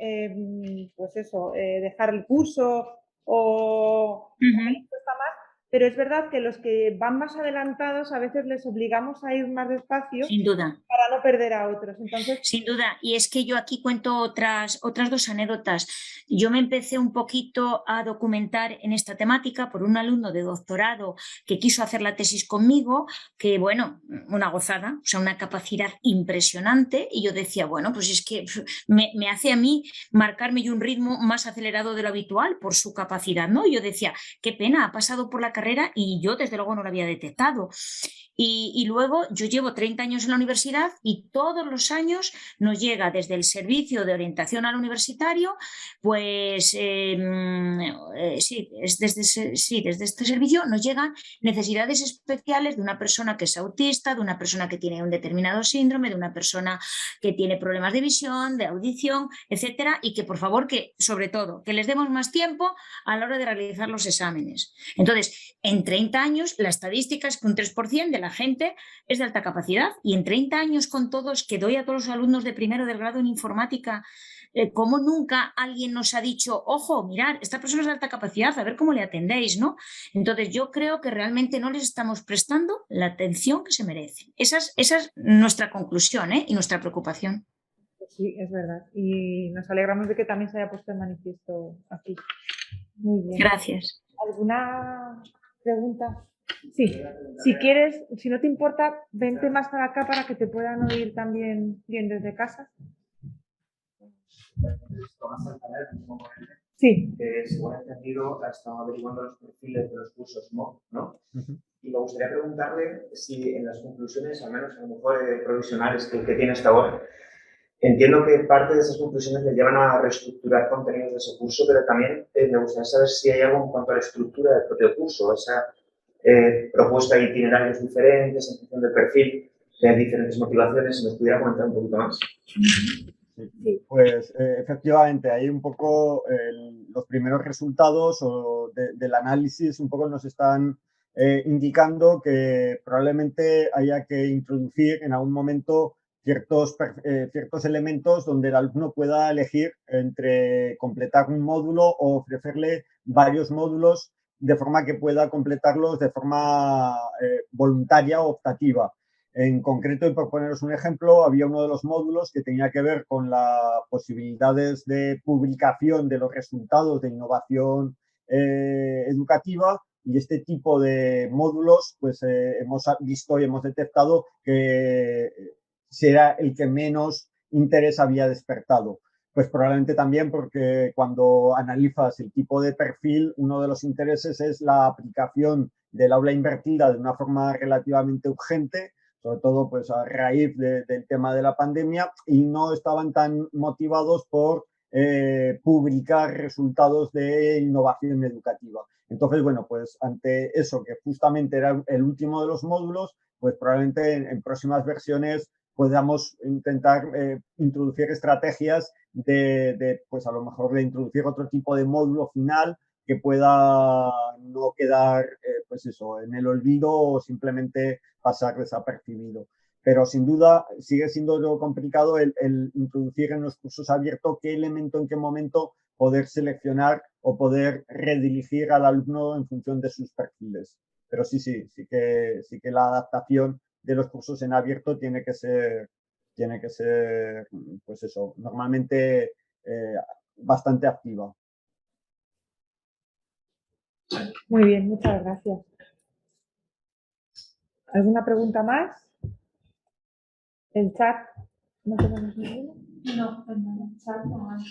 pues eso, dejar el curso o cuesta más, pero es verdad que los que van más adelantados a veces les obligamos a ir más despacio. Sin duda. Para no perder a otros. Entonces... Sin duda. Y es que yo aquí cuento otras dos anécdotas. Yo me empecé un poquito a documentar en esta temática por un alumno de doctorado que quiso hacer la tesis conmigo, que bueno, una gozada, o sea, una capacidad impresionante. Y yo decía, bueno, pues es que me hace a mí marcarme yo un ritmo más acelerado de lo habitual por su capacidad, ¿no? Y yo decía, qué pena, ha pasado por la carrera y yo desde luego no lo había detectado. Y luego yo llevo 30 años en la universidad y todos los años nos llega desde el servicio de orientación al universitario, pues desde este servicio nos llegan necesidades especiales de una persona que es autista, de una persona que tiene un determinado síndrome, de una persona que tiene problemas de visión, de audición, etcétera, y que por favor, que sobre todo, que les demos más tiempo a la hora de realizar los exámenes. Entonces, en 30 años, la estadística es que un 3% de la gente es de alta capacidad y en 30 años con todos que doy a todos los alumnos de primero del grado en informática, ¿cómo nunca alguien nos ha dicho, ojo, mirad, esta persona es de alta capacidad, a ver cómo le atendéis, ¿no? Entonces yo creo que realmente no les estamos prestando la atención que se merecen. Esa es nuestra conclusión, y nuestra preocupación. Sí, es verdad. Y nos alegramos de que también se haya puesto en manifiesto aquí. Muy bien. Gracias. ¿Alguna pregunta? Sí, si quieres, si no te importa, vente más para acá para que te puedan oír también bien desde casa. Sí. Según he entendido, ha estado averiguando los perfiles de los cursos MOOC, ¿no? Y me gustaría preguntarle si en las conclusiones, al menos a lo mejor provisionales que tiene hasta ahora, entiendo que parte de esas conclusiones le llevan a reestructurar contenidos de ese curso, pero también me gustaría saber si hay algo en cuanto a la estructura del propio curso, esa propuesta de itinerarios diferentes en función del perfil, de diferentes motivaciones, si nos pudiera comentar un poquito más. Sí, pues efectivamente, ahí un poco los primeros resultados del análisis un poco nos están indicando que probablemente haya que introducir en algún momento ciertos elementos donde el alumno pueda elegir entre completar un módulo o ofrecerle varios módulos de forma que pueda completarlos de forma voluntaria o optativa. En concreto, y por poneros un ejemplo, había uno de los módulos que tenía que ver con las posibilidades de publicación de los resultados de innovación educativa, y este tipo de módulos pues hemos visto y hemos detectado que será el que menos interés había despertado. Pues probablemente también porque cuando analizas el tipo de perfil, uno de los intereses es la aplicación del aula invertida de una forma relativamente urgente, sobre todo pues a raíz del tema de la pandemia, y no estaban tan motivados por publicar resultados de innovación educativa. Entonces, bueno, pues ante eso, que justamente era el último de los módulos, pues probablemente en próximas versiones podamos intentar introducir estrategias pues a lo mejor de introducir otro tipo de módulo final que pueda no quedar pues eso, en el olvido o simplemente pasar desapercibido. Pero sin duda sigue siendo lo complicado el introducir en los cursos abiertos qué elemento, en qué momento poder seleccionar o poder redirigir al alumno en función de sus perfiles. Pero sí que la adaptación de los cursos en abierto tiene que ser, pues eso, normalmente bastante activa. Muy bien, muchas gracias. ¿Alguna pregunta más? ¿El chat? ¿No tenemos ninguna? No, en el chat no hay.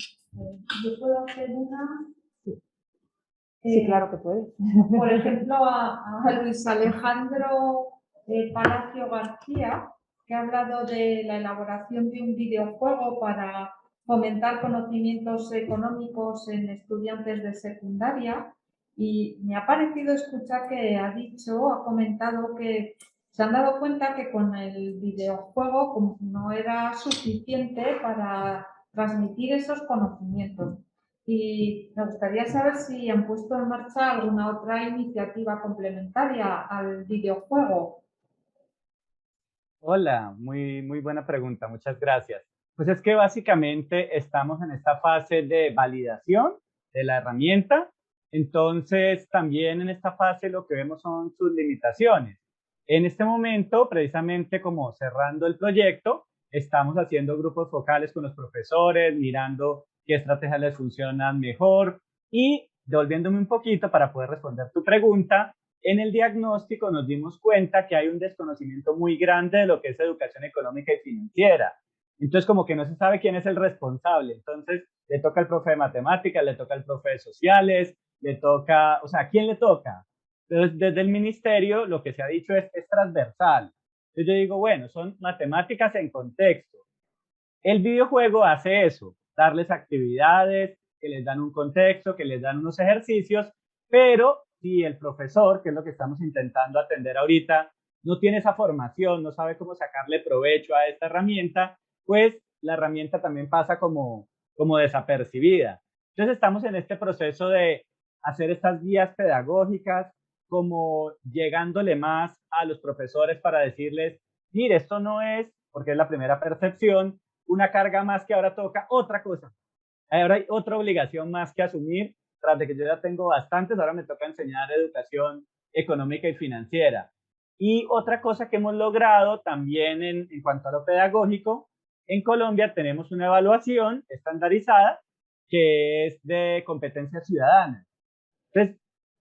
¿Yo puedo hacer una? Sí, claro que puedes. Por ejemplo, a Luis Alejandro Palacio García, que ha hablado de la elaboración de un videojuego para fomentar conocimientos económicos en estudiantes de secundaria, y me ha parecido escuchar que ha comentado que se han dado cuenta que con el videojuego no era suficiente para transmitir esos conocimientos. Y me gustaría saber si han puesto en marcha alguna otra iniciativa complementaria al videojuego. Hola, muy buena pregunta, muchas gracias. Pues es que básicamente estamos en esta fase de validación de la herramienta Entonces, también en esta fase lo que vemos son sus limitaciones. En este momento, precisamente como cerrando el proyecto, estamos haciendo grupos focales con los profesores, mirando qué estrategias les funcionan mejor y devolviéndome un poquito para poder responder tu pregunta, en el diagnóstico nos dimos cuenta que hay un desconocimiento muy grande de lo que es educación económica y financiera. Entonces, como que no se sabe quién es el responsable. Entonces, le toca al profe de matemáticas, le toca al profe de sociales, le toca, o sea, ¿a quién le toca? Entonces, desde el ministerio lo que se ha dicho es transversal. Entonces yo digo, bueno, son matemáticas en contexto. El videojuego hace eso, darles actividades que les dan un contexto, que les dan unos ejercicios, pero si el profesor, que es lo que estamos intentando atender ahorita, no tiene esa formación, no sabe cómo sacarle provecho a esta herramienta, pues la herramienta también pasa como desapercibida. Entonces estamos en este proceso de hacer estas guías pedagógicas, como llegándole más a los profesores para decirles, mire, esto no es, porque es la primera percepción, una carga más que ahora toca otra cosa. Ahora hay otra obligación más que asumir, tras de que yo ya tengo bastantes, ahora me toca enseñar educación económica y financiera. Y otra cosa que hemos logrado también en cuanto a lo pedagógico, en Colombia tenemos una evaluación estandarizada que es de competencias ciudadanas. Entonces,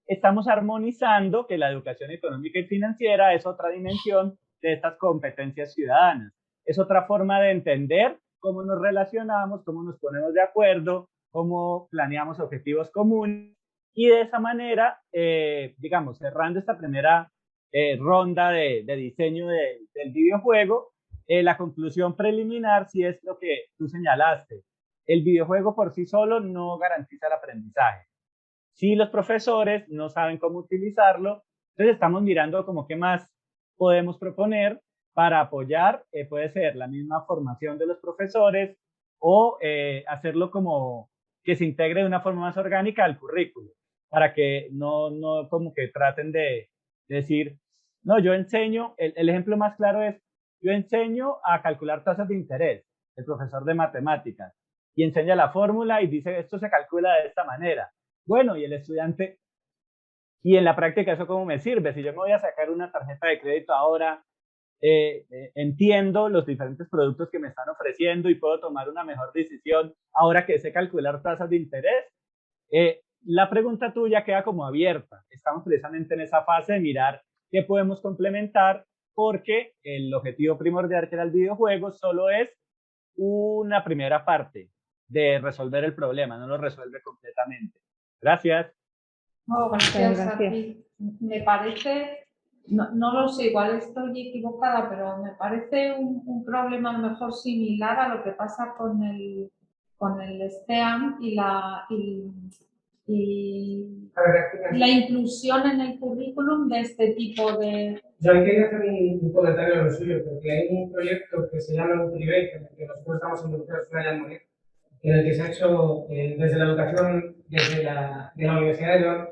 estamos armonizando que la educación económica y financiera es otra dimensión de estas competencias ciudadanas. Es otra forma de entender cómo nos relacionamos, cómo nos ponemos de acuerdo, cómo planeamos objetivos comunes y de esa manera, digamos, cerrando esta primera ronda de diseño del videojuego, la conclusión preliminar sí es lo que tú señalaste. El videojuego por sí solo no garantiza el aprendizaje. Si los profesores no saben cómo utilizarlo, entonces estamos mirando como qué más podemos proponer para apoyar, puede ser la misma formación de los profesores o hacerlo como que se integre de una forma más orgánica al currículo, para que no como que traten de decir, no, yo enseño, el ejemplo más claro es, yo enseño a calcular tasas de interés, el profesor de matemáticas, y enseña la fórmula y dice, esto se calcula de esta manera. Bueno, y el estudiante, y en la práctica eso cómo me sirve, si yo me voy a sacar una tarjeta de crédito ahora, entiendo los diferentes productos que me están ofreciendo y puedo tomar una mejor decisión ahora que sé calcular tasas de interés. La pregunta tuya queda como abierta, estamos precisamente en esa fase de mirar qué podemos complementar, porque el objetivo primordial que era el videojuego solo es una primera parte de resolver el problema, no lo resuelve completamente. Gracias. No, gracias a ti. Me parece, no lo sé, igual estoy equivocada, pero me parece un problema a lo mejor similar a lo que pasa con el STEAM y la inclusión en el currículum de este tipo de... Yo quería hacer un comentario a lo suyo, porque hay un proyecto que se llama Nutribate, en el que nosotros estamos involucrados en Madrid, en el que se ha hecho desde la educación, desde la Universidad de León,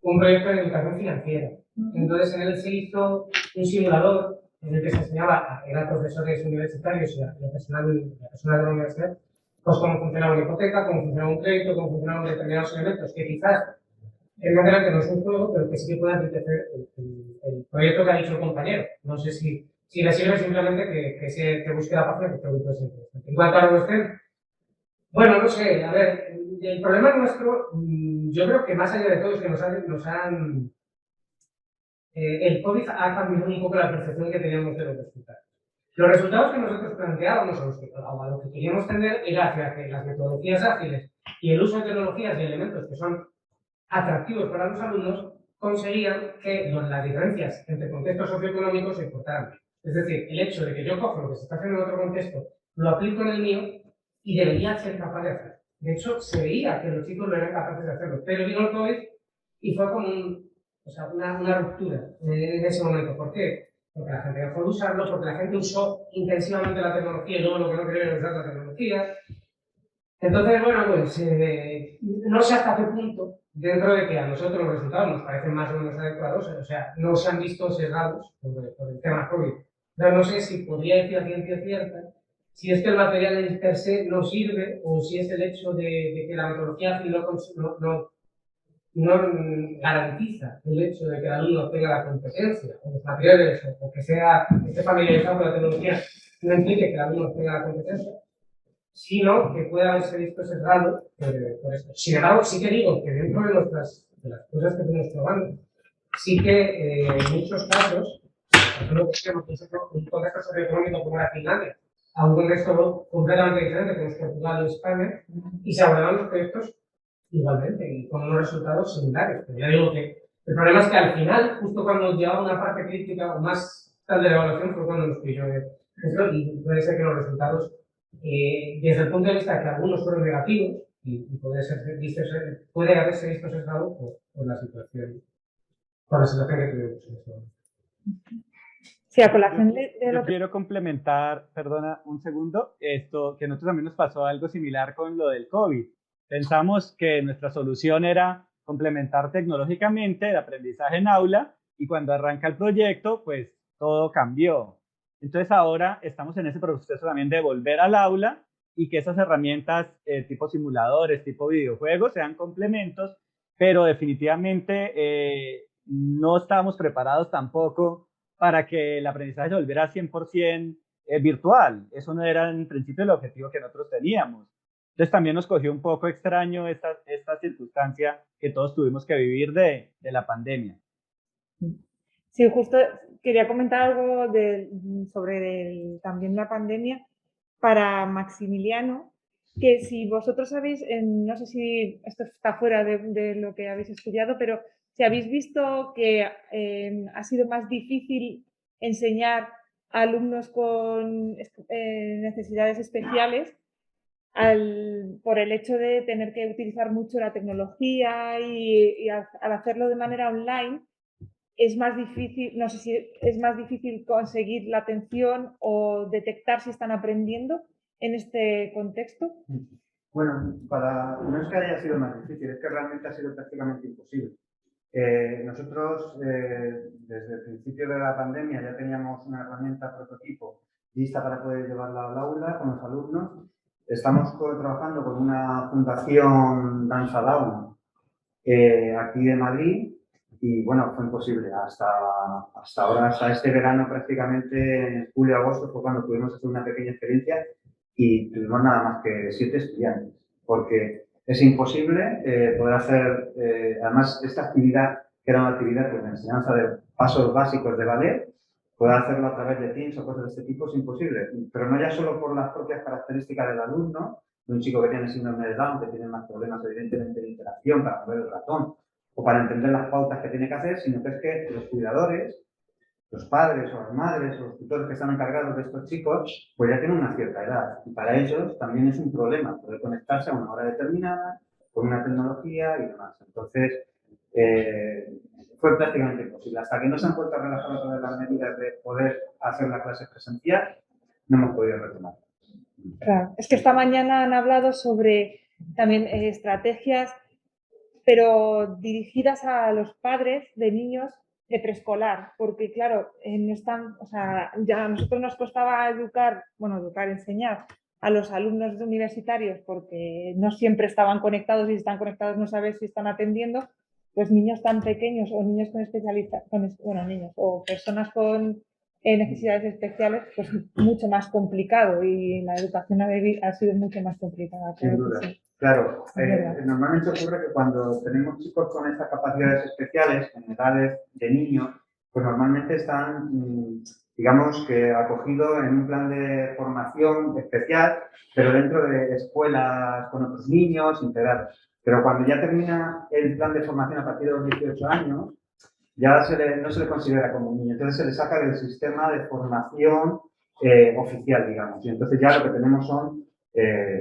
un proyecto de educación financiera. Entonces, en él se hizo un simulador en el que se enseñaba a profesores universitarios y a personal de la universidad, pues cómo funcionaba una hipoteca, cómo funcionaba un crédito, cómo funcionaban determinados elementos que quizás, evidentemente no es un juego, pero que sí que puede enriquecer el proyecto que ha dicho el compañero. No sé si le sirve simplemente que busque la página que te guste interesante. En cuanto a lo de bueno, no sé, a ver, el problema nuestro, yo creo que más allá de todo es que el COVID ha cambiado un poco la percepción que teníamos de los resultados. Los resultados que nosotros planteábamos, a lo que queríamos tender, era hacia que las metodologías ágiles y el uso de tecnologías y elementos que son atractivos para los alumnos conseguían que las diferencias entre contextos socioeconómicos se importaran. Es decir, el hecho de que yo cojo lo que se está haciendo en otro contexto, lo aplico en el mío y debería ser capaz de hacerlo. De hecho, se veía que los chicos no eran capaces de hacerlo, pero vino el COVID y fue como una ruptura en ese momento. ¿Por qué? Porque la gente dejó de usarlo, porque la gente usó intensivamente la tecnología y luego lo que no quería era usar la tecnología. Entonces, bueno, pues no sé hasta qué punto, dentro de que a nosotros los resultados nos parecen más o menos adecuados, o sea, no se han visto sesgados por el tema COVID. Pero no sé si podría decir a ciencia cierta si es que el material per se no sirve o si es el hecho de que la metodología no garantiza el hecho de que el alumno tenga la competencia o los materiales o que esté familiarizado con la tecnología, no implique que el alumno tenga la competencia, sino que pueda haberse visto sesgado por esto. Sin embargo, sí que digo que dentro de las cosas que tenemos probando, sí que en muchos casos, no tenemos un contexto socioeconómico como era Finlandia, a un contexto completamente diferente como es Portugal o España, y se abordaban los proyectos igualmente y con unos resultados similares. Pero ya digo que el problema es que al final, justo cuando llegaba una parte crítica o más tal de la evaluación, fue cuando nos pilló esto, y puede ser que los resultados, desde el punto de vista de que algunos fueron negativos, y puede haberse visto sesgado por la situación que tuvimos en este momento. Sí, a colación de Yo lo que... quiero complementar, perdona un segundo, esto que a nosotros también nos pasó algo similar con lo del COVID. Pensamos que nuestra solución era complementar tecnológicamente el aprendizaje en aula y cuando arranca el proyecto, pues todo cambió. Entonces ahora estamos en ese proceso también de volver al aula y que esas herramientas tipo simuladores, tipo videojuegos sean complementos, pero definitivamente no estábamos preparados tampoco para que el aprendizaje se volviera 100% virtual. Eso no era en principio el objetivo que nosotros teníamos. Entonces también nos cogió un poco extraño esta circunstancia que todos tuvimos que vivir de la pandemia. Sí, justo quería comentar algo sobre también la pandemia para Maximiliano, que si vosotros sabéis, no sé si esto está fuera de lo que habéis estudiado, pero si habéis visto que ha sido más difícil enseñar a alumnos con necesidades especiales por el hecho de tener que utilizar mucho la tecnología y al hacerlo de manera online es más difícil, no sé si es más difícil conseguir la atención o detectar si están aprendiendo en este contexto. Bueno, no es que haya sido más difícil, es que realmente ha sido prácticamente imposible. Nosotros, desde el principio de la pandemia, ya teníamos una herramienta prototipo lista para poder llevarla al aula con los alumnos. Estamos trabajando con una fundación Danza al Aula aquí de Madrid y bueno, fue imposible. Hasta ahora, hasta este verano prácticamente, en julio-agosto fue cuando pudimos hacer una pequeña experiencia y tuvimos nada más que 7 estudiantes, porque es imposible poder hacer, además esta actividad, que era una actividad de enseñanza de pasos básicos de ballet, poder hacerlo a través de Teams o cosas de este tipo es imposible, pero no ya solo por las propias características del alumno, de un chico que tiene síndrome de Down, que tiene más problemas evidentemente de interacción para mover el ratón o para entender las pautas que tiene que hacer, sino que es que los cuidadores, los padres o las madres o los tutores que están encargados de estos chicos, pues ya tienen una cierta edad y para ellos también es un problema poder conectarse a una hora determinada con una tecnología y demás. Entonces, fue prácticamente imposible. Hasta que no se han vuelto a relajar otra vez las medidas de poder hacer la clase presencial, no hemos podido retomar. Claro, es que esta mañana han hablado sobre también estrategias, pero dirigidas a los padres de niños de preescolar, porque claro, no están, o sea, ya a nosotros nos costaba enseñar a los alumnos universitarios porque no siempre estaban conectados y si están conectados no sabes si están atendiendo, pues niños tan pequeños o niños niños o personas con necesidades especiales, pues mucho más complicado y la educación ha sido mucho más complicada. Sin duda. Sí. Claro, normalmente ocurre que cuando tenemos chicos con estas capacidades especiales, en edades de niños, pues normalmente están, digamos que acogidos en un plan de formación especial, pero dentro de escuelas con otros niños, integrados. Pero cuando ya termina el plan de formación a partir de los 18 años, ya no se le considera como un niño, entonces se le saca del sistema de formación oficial, digamos. Y entonces ya lo que tenemos son,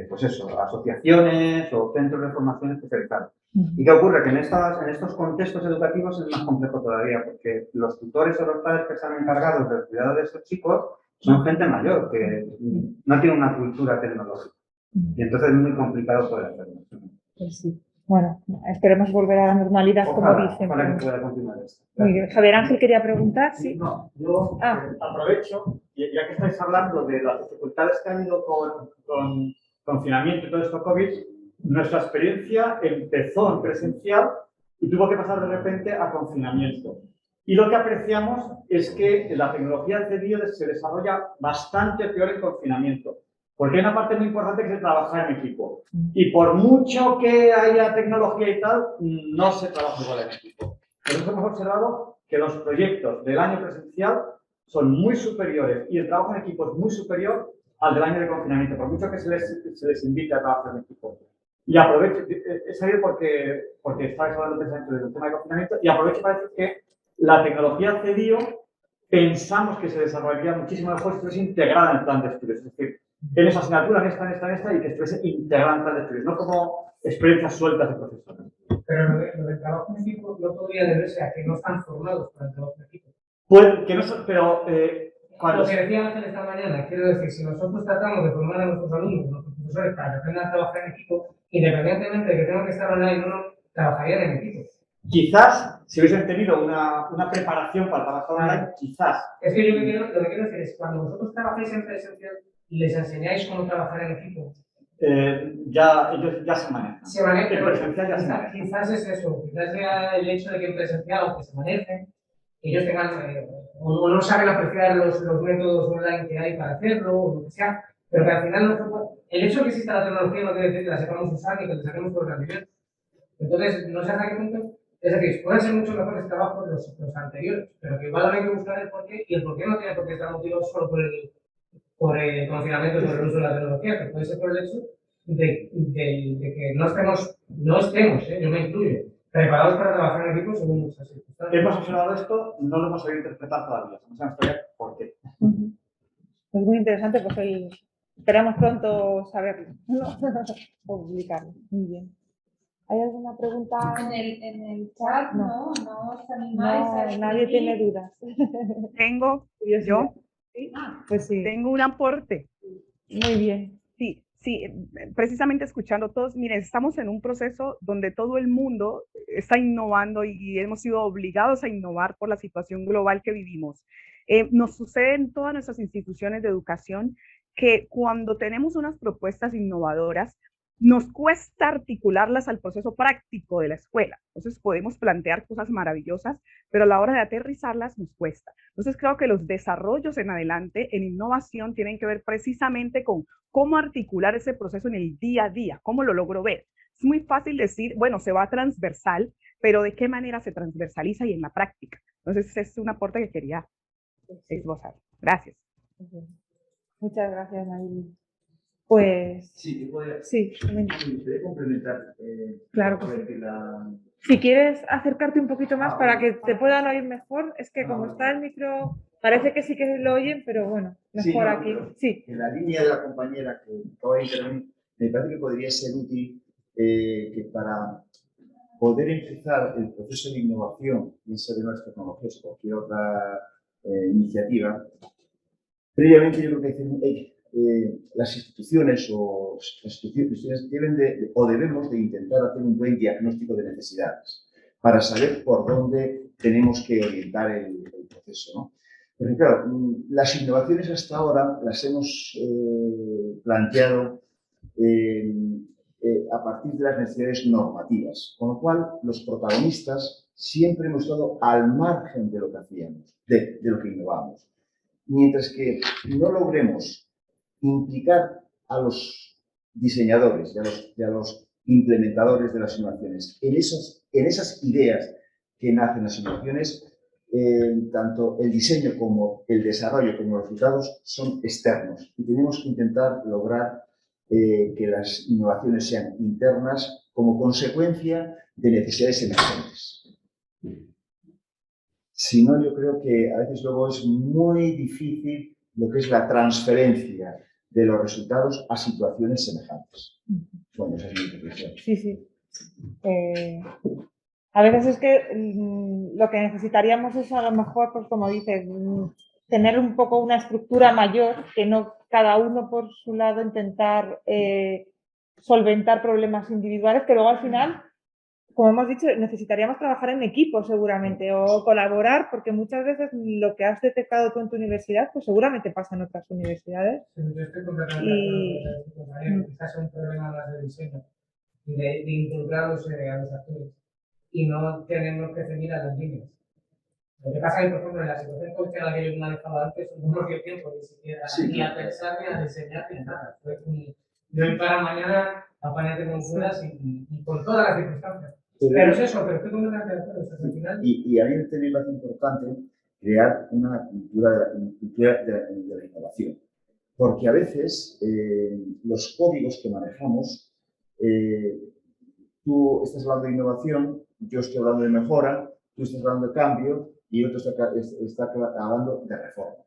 pues eso, asociaciones o centros de formación especializados. ¿Y qué ocurre? Que en estos contextos educativos es más complejo todavía, porque los tutores o los padres que están encargados del cuidado de estos chicos son gente mayor, que no tiene una cultura tecnológica. Y entonces es muy complicado poder hacerlo. Pues sí. Bueno, esperemos volver a la normalidad, ojalá, como dicen. Ojalá que pueda continuar esto. Muy bien. Javier Ángel quería preguntar, ¿sí? No, yo aprovecho, ya que estáis hablando de las dificultades que han ido con confinamiento y todo esto COVID, nuestra experiencia empezó en presencial y tuvo que pasar de repente a confinamiento. Y lo que apreciamos es que la tecnología CDIO se desarrolla bastante peor en confinamiento, porque hay una parte muy importante que es trabajar en equipo. Y por mucho que haya tecnología y tal, no se trabaja igual en equipo. Por eso hemos observado que los proyectos del año presencial son muy superiores y el trabajo en equipo es muy superior al del año de confinamiento, por mucho que se les invite a trabajar en equipo. Y aprovecho, he salido porque estáis hablando precisamente del tema de confinamiento, y aprovecho para decir que la tecnología CDIO pensamos que se desarrollaría muchísimo mejor si estuviese integrada en el plan de estudios. Es decir, en esa asignatura, en esta, y que estuviese integrada en el plan de estudios, no como experiencias sueltas de profesores. Pero lo del trabajo en equipo no podría deberse a que no están formados para el trabajo en equipo. Pues que no son, pero cuando... Lo que decía Ángel esta mañana, quiero decir, si nosotros tratamos de formar a nuestros alumnos, nuestros profesores, para que aprendan a trabajar en equipo, independientemente de que tengan que estar online o no, trabajarían en equipo. Quizás, si hubiesen tenido una preparación para trabajar online, quizás. Es que yo lo que quiero decir es, cuando vosotros trabajáis en presencial y les enseñáis cómo trabajar en equipo, ellos ya se manejan. Se manejan. En presencial ya se manejan. Quizás es eso, quizás sea el hecho de que en presencial, aunque se manejen, ellos tengan, o no saben apreciar los métodos online que hay para hacerlo, o lo que sea, pero que al final el hecho de que exista la tecnología no quiere decir que la sepamos usar y que le saquemos por rendimiento. Entonces, no sé hasta qué punto, es decir, pueden ser mucho mejores trabajos los anteriores, pero que igual hay que buscar el porqué, y el porqué no tiene por qué estar motivado solo por el confinamiento y por el uso de la tecnología, que puede ser por el hecho de que no estemos, yo me incluyo, preparados para trabajar en equipo según muchas circunstancias. Hemos observado esto, no lo hemos sabido interpretar todavía, no sabemos todavía por qué. Es muy interesante, pues esperamos pronto saberlo, ¿no? O publicarlo. Muy bien. ¿Hay alguna pregunta? En el chat no os animáis a escribir. Nadie tiene dudas. Tengo, yo, pues sí. Tengo un aporte. Muy bien. Sí, precisamente escuchando todos, miren, estamos en un proceso donde todo el mundo está innovando y hemos sido obligados a innovar por la situación global que vivimos. Nos sucede en todas nuestras instituciones de educación que cuando tenemos unas propuestas innovadoras, nos cuesta articularlas al proceso práctico de la escuela. Entonces podemos plantear cosas maravillosas, pero a la hora de aterrizarlas nos cuesta. Entonces creo que los desarrollos en adelante en innovación tienen que ver precisamente con cómo articular ese proceso en el día a día, cómo lo logro ver. Es muy fácil decir, bueno, se va transversal, pero ¿de qué manera se transversaliza y en la práctica? Entonces es un aporte que quería esbozar. Gracias. Muchas gracias, Marilyn. Pues... Sí, sí, me gustaría complementar. Claro que sí. Si quieres acercarte un poquito más para que te puedan oír mejor, es que como está el micro, parece que sí que lo oyen, pero bueno, mejor aquí. Sí. En la línea de la compañera que acaba de intervenir, me parece que podría ser útil que para poder empezar el proceso de innovación, bien sea de nuevas tecnologías o cualquier otra iniciativa, previamente yo creo que las instituciones deben o debemos de intentar hacer un buen diagnóstico de necesidades para saber por dónde tenemos que orientar el proceso, ¿no? Porque claro, las innovaciones hasta ahora las hemos planteado a partir de las necesidades normativas, con lo cual los protagonistas siempre hemos estado al margen de lo que hacíamos, de lo que innovamos. Mientras que no logremos implicar a los diseñadores y a los implementadores de las innovaciones en esas ideas que nacen las innovaciones, tanto el diseño como el desarrollo como los resultados son externos y tenemos que intentar lograr que las innovaciones sean internas como consecuencia de necesidades emergentes. Si no, yo creo que a veces luego es muy difícil lo que es la transferencia de los resultados a situaciones semejantes. Bueno, esa es mi reflexión. Sí, sí. A veces es que lo que necesitaríamos es a lo mejor, pues como dices, tener un poco una estructura mayor, que no cada uno por su lado intentar solventar problemas individuales, que luego al final, como hemos dicho, necesitaríamos trabajar en equipo seguramente o colaborar, porque muchas veces lo que has detectado tú en tu universidad, pues seguramente pasa en otras universidades. Sí, yo estoy completamente de acuerdo. Quizás es un problema más de diseño y de involucrar a los actores. y no tenemos que ceñir a las líneas. Lo que pasa es que, por ejemplo, en la situación constitucional que yo manejaba antes, no nos dio tiempo ni siquiera ni a pensar, ni a diseñar, ni a nada. Fue de hoy para mañana, apáñate con fueras y con todas las circunstancias. Pero es eso, pero estoy completamente de acuerdo. Al final... Y a mí me parece importante crear una cultura de la innovación. Porque a veces los códigos que manejamos, tú estás hablando de innovación, yo estoy hablando de mejora, tú estás hablando de cambio y otro está hablando de reforma.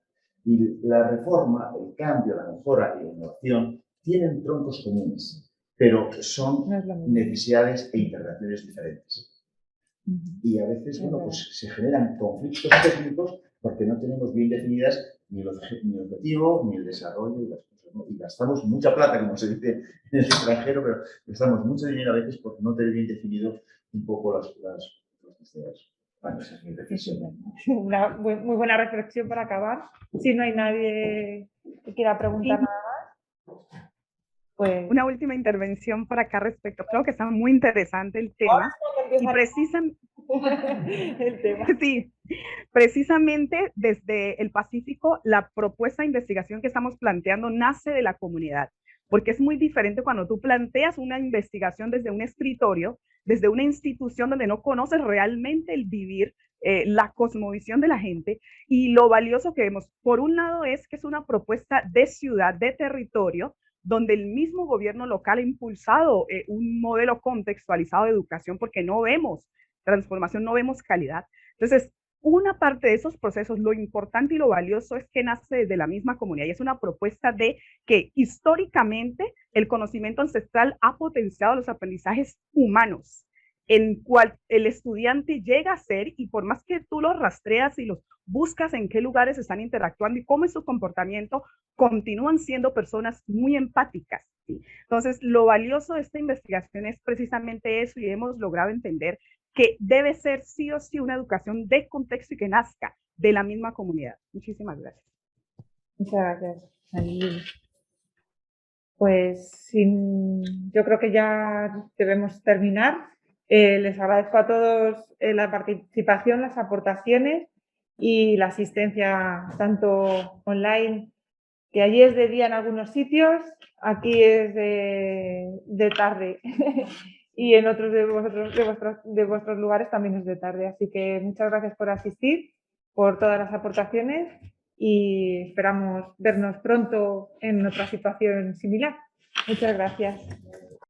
Y la reforma, el cambio, la mejora y la innovación tienen troncos comunes, pero son necesidades e interrelaciones diferentes. Y a veces, bueno, pues se generan conflictos técnicos porque no tenemos bien definidas ni el objetivo, ni el desarrollo y las cosas, ¿no? Y gastamos mucha plata, como se dice en el extranjero, pero gastamos mucho dinero a veces por no tener bien definido un poco las necesidades. Bueno, esa es mi reflexión. Una muy buena reflexión para acabar. Si no hay nadie que quiera preguntar nada más. Pues... Una última intervención por acá respecto. Creo que está muy interesante el tema. Y precisamente desde el Pacífico, la propuesta de investigación que estamos planteando nace de la comunidad. Porque es muy diferente cuando tú planteas una investigación desde un escritorio, desde una institución donde no conoces realmente el vivir, la cosmovisión de la gente. Y lo valioso que vemos, por un lado, es que es una propuesta de ciudad, de territorio, donde el mismo gobierno local ha impulsado un modelo contextualizado de educación porque no vemos transformación, no vemos calidad. Entonces, una parte de esos procesos, lo importante y lo valioso es que nace desde la misma comunidad y es una propuesta de que históricamente el conocimiento ancestral ha potenciado los aprendizajes humanos, en cual el estudiante llega a ser, y por más que tú los rastreas y los buscas en qué lugares están interactuando y cómo es su comportamiento, continúan siendo personas muy empáticas, ¿sí? Entonces, lo valioso de esta investigación es precisamente eso, y hemos logrado entender que debe ser sí o sí una educación de contexto y que nazca de la misma comunidad. Muchísimas gracias. Muchas gracias. Pues yo creo que ya debemos terminar. Les agradezco a todos la participación, las aportaciones y la asistencia tanto online, que allí es de día en algunos sitios, aquí es de tarde y en otros de vuestros lugares también es de tarde. Así que muchas gracias por asistir, por todas las aportaciones y esperamos vernos pronto en otra situación similar. Muchas gracias.